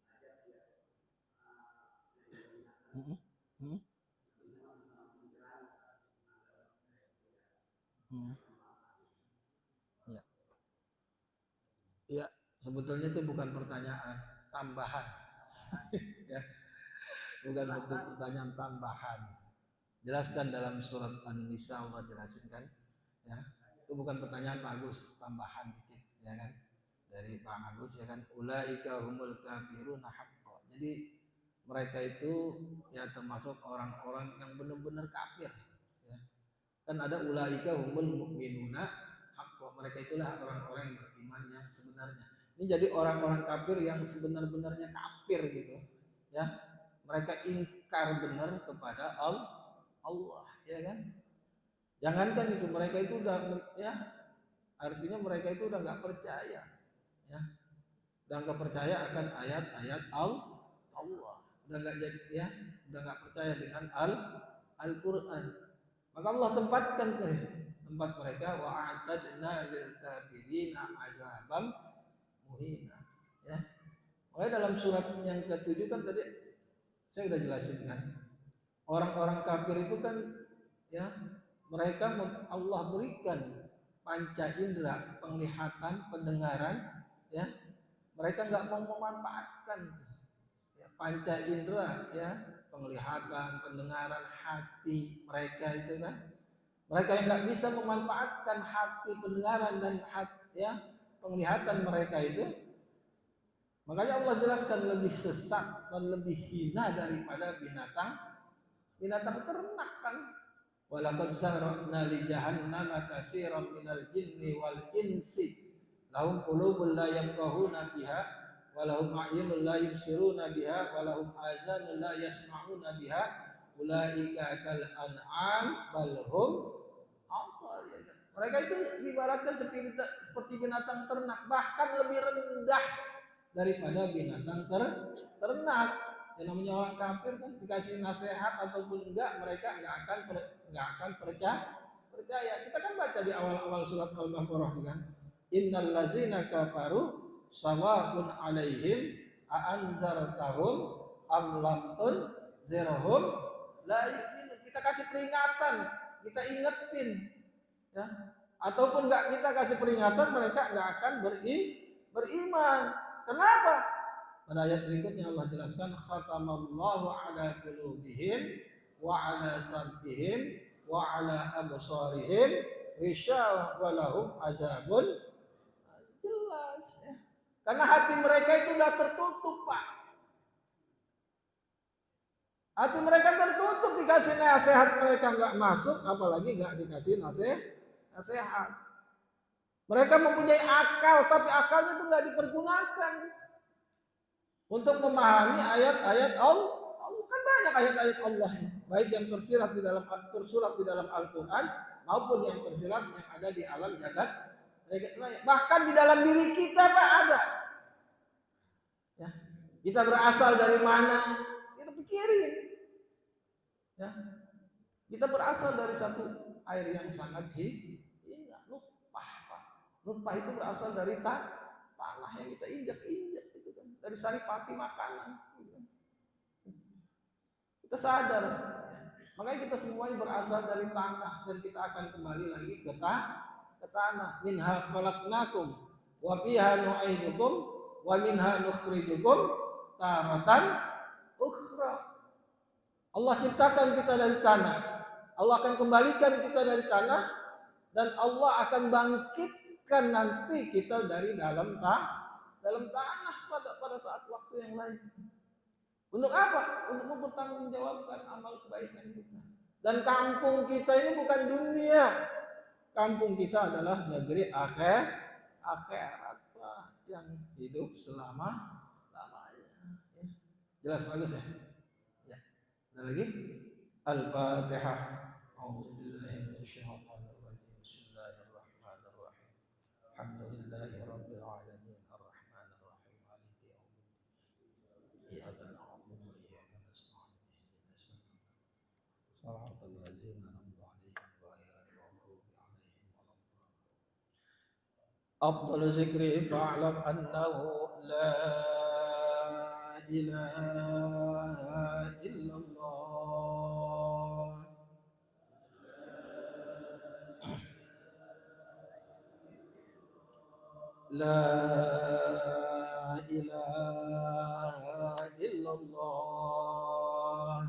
Hmm. Hmm. Hmm. Ya. Ya, sebetulnya itu bukan pertanyaan tambahan. Ya, bukan pertanyaan tambahan. Jelaskan dalam surat An-Nisa, Allah jelasin kan, ya. Itu bukan pertanyaan Pak Agus, tambahan dikit, ya kan, dari Pak Agus, ya kan. Ulaika humul kafiruna haqqan. Jadi mereka itu ya termasuk orang-orang yang benar-benar kafir, ya. Kan ada ulaika humul mu'minuna haqqan. Mereka itulah orang-orang yang beriman yang sebenarnya. Ini jadi orang-orang kafir yang sebenar-benarnya kafir gitu, ya. Mereka ingkar benar kepada Allah, ya kan. Jangankan itu, mereka itu udah, ya, artinya mereka itu udah nggak percaya, ya, udah nggak percaya akan ayat-ayat Allah, udah nggak jadi, ya, udah nggak percaya dengan Al-Quran. Maka Allah tempatkan ke tempat mereka, wa'atadna lil kafirina azabam muhina, ya. Makanya dalam surat yang ke-7 kan tadi saya udah jelasin kan, orang-orang kafir itu kan, ya, mereka Allah berikan panca indera, penglihatan, pendengaran, ya. Mereka nggak mau memanfaatkan, ya, panca indera, ya, penglihatan, pendengaran, hati mereka itu kan. Mereka yang nggak bisa memanfaatkan hati, pendengaran dan hati, ya, penglihatan mereka itu, makanya Allah jelaskan lebih sesat dan lebih hina daripada binatang ternak kan. Walaqad zara'na li jahannama katsiran minal jinni wal insi lahum qulubun la yafqahuna biha wa lahum a'yunun la yubsiruna biha wa lahum azanun la yasma'una biha ulaika kal an'am bal hum adall. Mereka itu ibaratkan seperti binatang ternak, bahkan lebih rendah daripada binatang ternak. Yang namanya orang kafir kan, dikasih nasihat ataupun enggak, mereka nggak akan percaya. Kita kan baca di awal-awal surat Al-Baqarah kan, innal ladzina kafaru sawa'un 'alaihim a anzartahum am lam tunzirhum la yu'minun. Kita kasih peringatan, kita ingetin, ya, ataupun enggak kita kasih peringatan, mereka enggak akan beriman. Kenapa? Pada ayat berikutnya Allah jelaskan, khatamallahu ala qulubihim wa ala sam'ihim wa ala absarihim ghishawa wa lahum azabun. Jelas, ya. Karena hati mereka itu sudah tertutup, Pak. Hati mereka tertutup, dikasih nasihat mereka enggak masuk, apalagi enggak dikasih nasihat. Mereka mempunyai akal, tapi akalnya itu enggak dipergunakan untuk memahami ayat-ayat Allah. Kan banyak ayat-ayat Allah, baik yang tersurat di dalam Al-Quran maupun yang tersirat yang ada di alam jagat raya. Bahkan di dalam diri kita, Pak, ada. Ya. Kita berasal dari mana? Kita pikirin. Ya. Kita berasal dari satu air yang sangat indah, nutfah, Pak. Nutfah itu berasal dari tanah yang kita injak-injak. Dari saripati makanan, kita sadar, makanya kita semuanya berasal dari tanah dan kita akan kembali lagi ke tanah. Minha khalaqnakum wa fiha nu'idukum wa minha nukhrijukum taratan ukhra. Allah ciptakan kita dari tanah, Allah akan kembalikan kita dari tanah, dan Allah akan bangkitkan nanti kita dari dalam tanah pada saat waktu yang lain. Untuk apa? Untuk mempertanggungjawabkan amal kebaikan kita. Dan kampung kita ini bukan dunia. Kampung kita adalah negeri akhirat, Pak, yang hidup selama-lamanya. Ya. Jelas bagus ya? Ya. Ada lagi? Al-Fatihah. A'udzubillahi minasyaitonir rajim. Bismillahirrahmanirrahim. Alhamdulillahi rabbil alamin. أفضل ذكر فاعلم أنه لا إله إلا الله لا إله إلا الله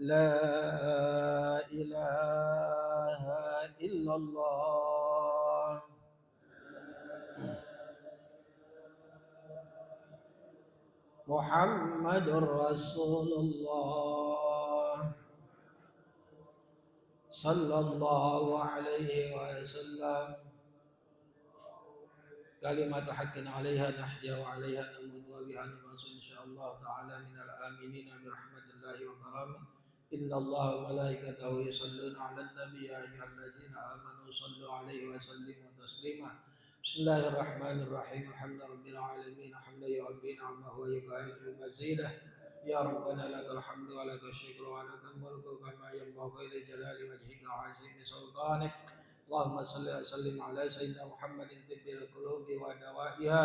لا إله إلا الله محمد رسول الله صلى الله عليه وسلم كلمة حق عليها نحيا وعليها نموت وبها نبعث إن شاء الله تعالى من الآمنين برحمة الله وكرامه إن الله وملائكته يصلون على النبي يا أيها الذين آمنوا صلوا عليه وسلموا تسليما بسم الله الرحمن الرحيم الحمد رب العالمين حمدا يعطي نعمه ويكافئ مزيده يا ربنا لك الحمد ولك الشكر ولك الملك كما ينبغي لجلال وجهك وعظيم سلطانك اللهم صل وسلم على سيدنا محمد طب القلوب ودوائها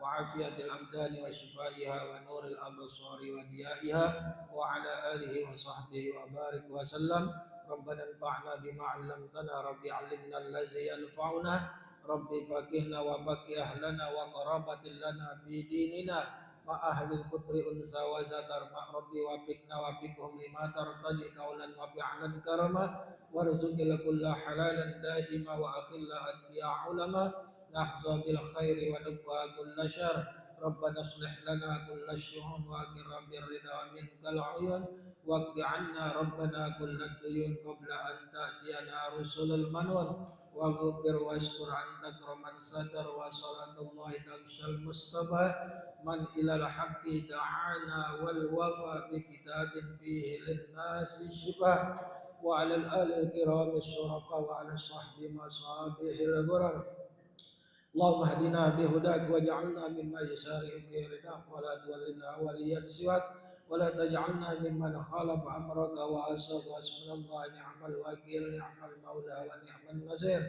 وعافية الأبدان وشفائها ونور الأبصار وضيائها وعلى آله وصحبه وبارك وسلم ربنا انفعنا بما علمتنا ربي علمنا الذي ينفعنا ربي فقهنا وفقه أهلنا وقرابة لنا في ديننا مع أهل القدر أنثى وذكر مع ربي وفقنا وفقهم لما ترتضي قولا وفعلا كرما وارزق لكل حلالا دائما وأخل أتقيا علما نحظى بالخير ونبقى كل شر ربنا اصلح لنا كل الشؤون واقر بالرضا منك العيون واقض عنا ربنا كل الديون قبل أن تأتينا رسل المنون واغفر واستر أن تكرم من ستر وصلاة الله تغشى المصطفى من إلى الحق دعانا والوفى بكتاب فيه للناس شفاء وعلى الآل الكرام الشرفاء وعلى الصحب مصابيح الغرر اللهم اهدنا بهداك واجعلنا مما يسارع في رضاك ولا تولنا وليا سواك ولا تجعلنا ممن خالف أمرك وعصاك وحسبنا الله نعم الوكيل نعم المولى ونعم النصير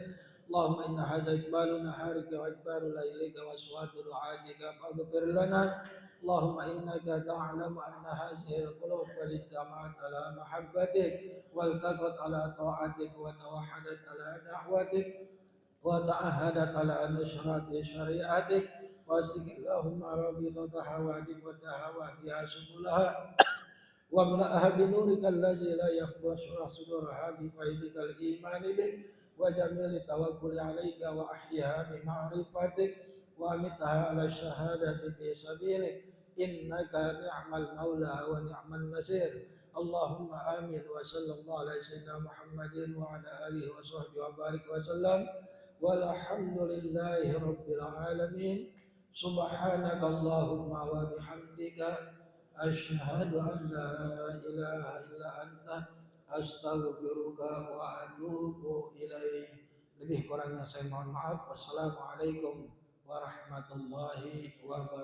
اللهم إن هذا إقبال نهارك وإجبار ليلك وأصوات دعاتك فاغفر لنا اللهم إنك تعلم أن هذه القلوب قد اجتمعت على محبتك والتقت على طاعتك وتوحدت على دعوتك وتعهدت على نشرة شريعتك واسق اللهم رابطتها وادم ودها بها سبلها واملأها بنورك الذي لا يخفى اشرح صدورها بفيضك الإيمان بك وجميل التوكل عليك وأحيها بمعرفتك وأمتها على الشهادة في سبيلك إنك نعم المولى ونعم النصير اللهم آمين وصلى الله على سيدنا محمد وعلى آله وصحبه وبارك وسلم والحمد لله رب العالمين سبحانك اللهم وبحمدك أشهد أن لا إله إلا أنت أستغفرك وأتوب إليك. Lebih kurangnya saya mohon maaf. Wassalamualaikum warahmatullahi wabarakatuh.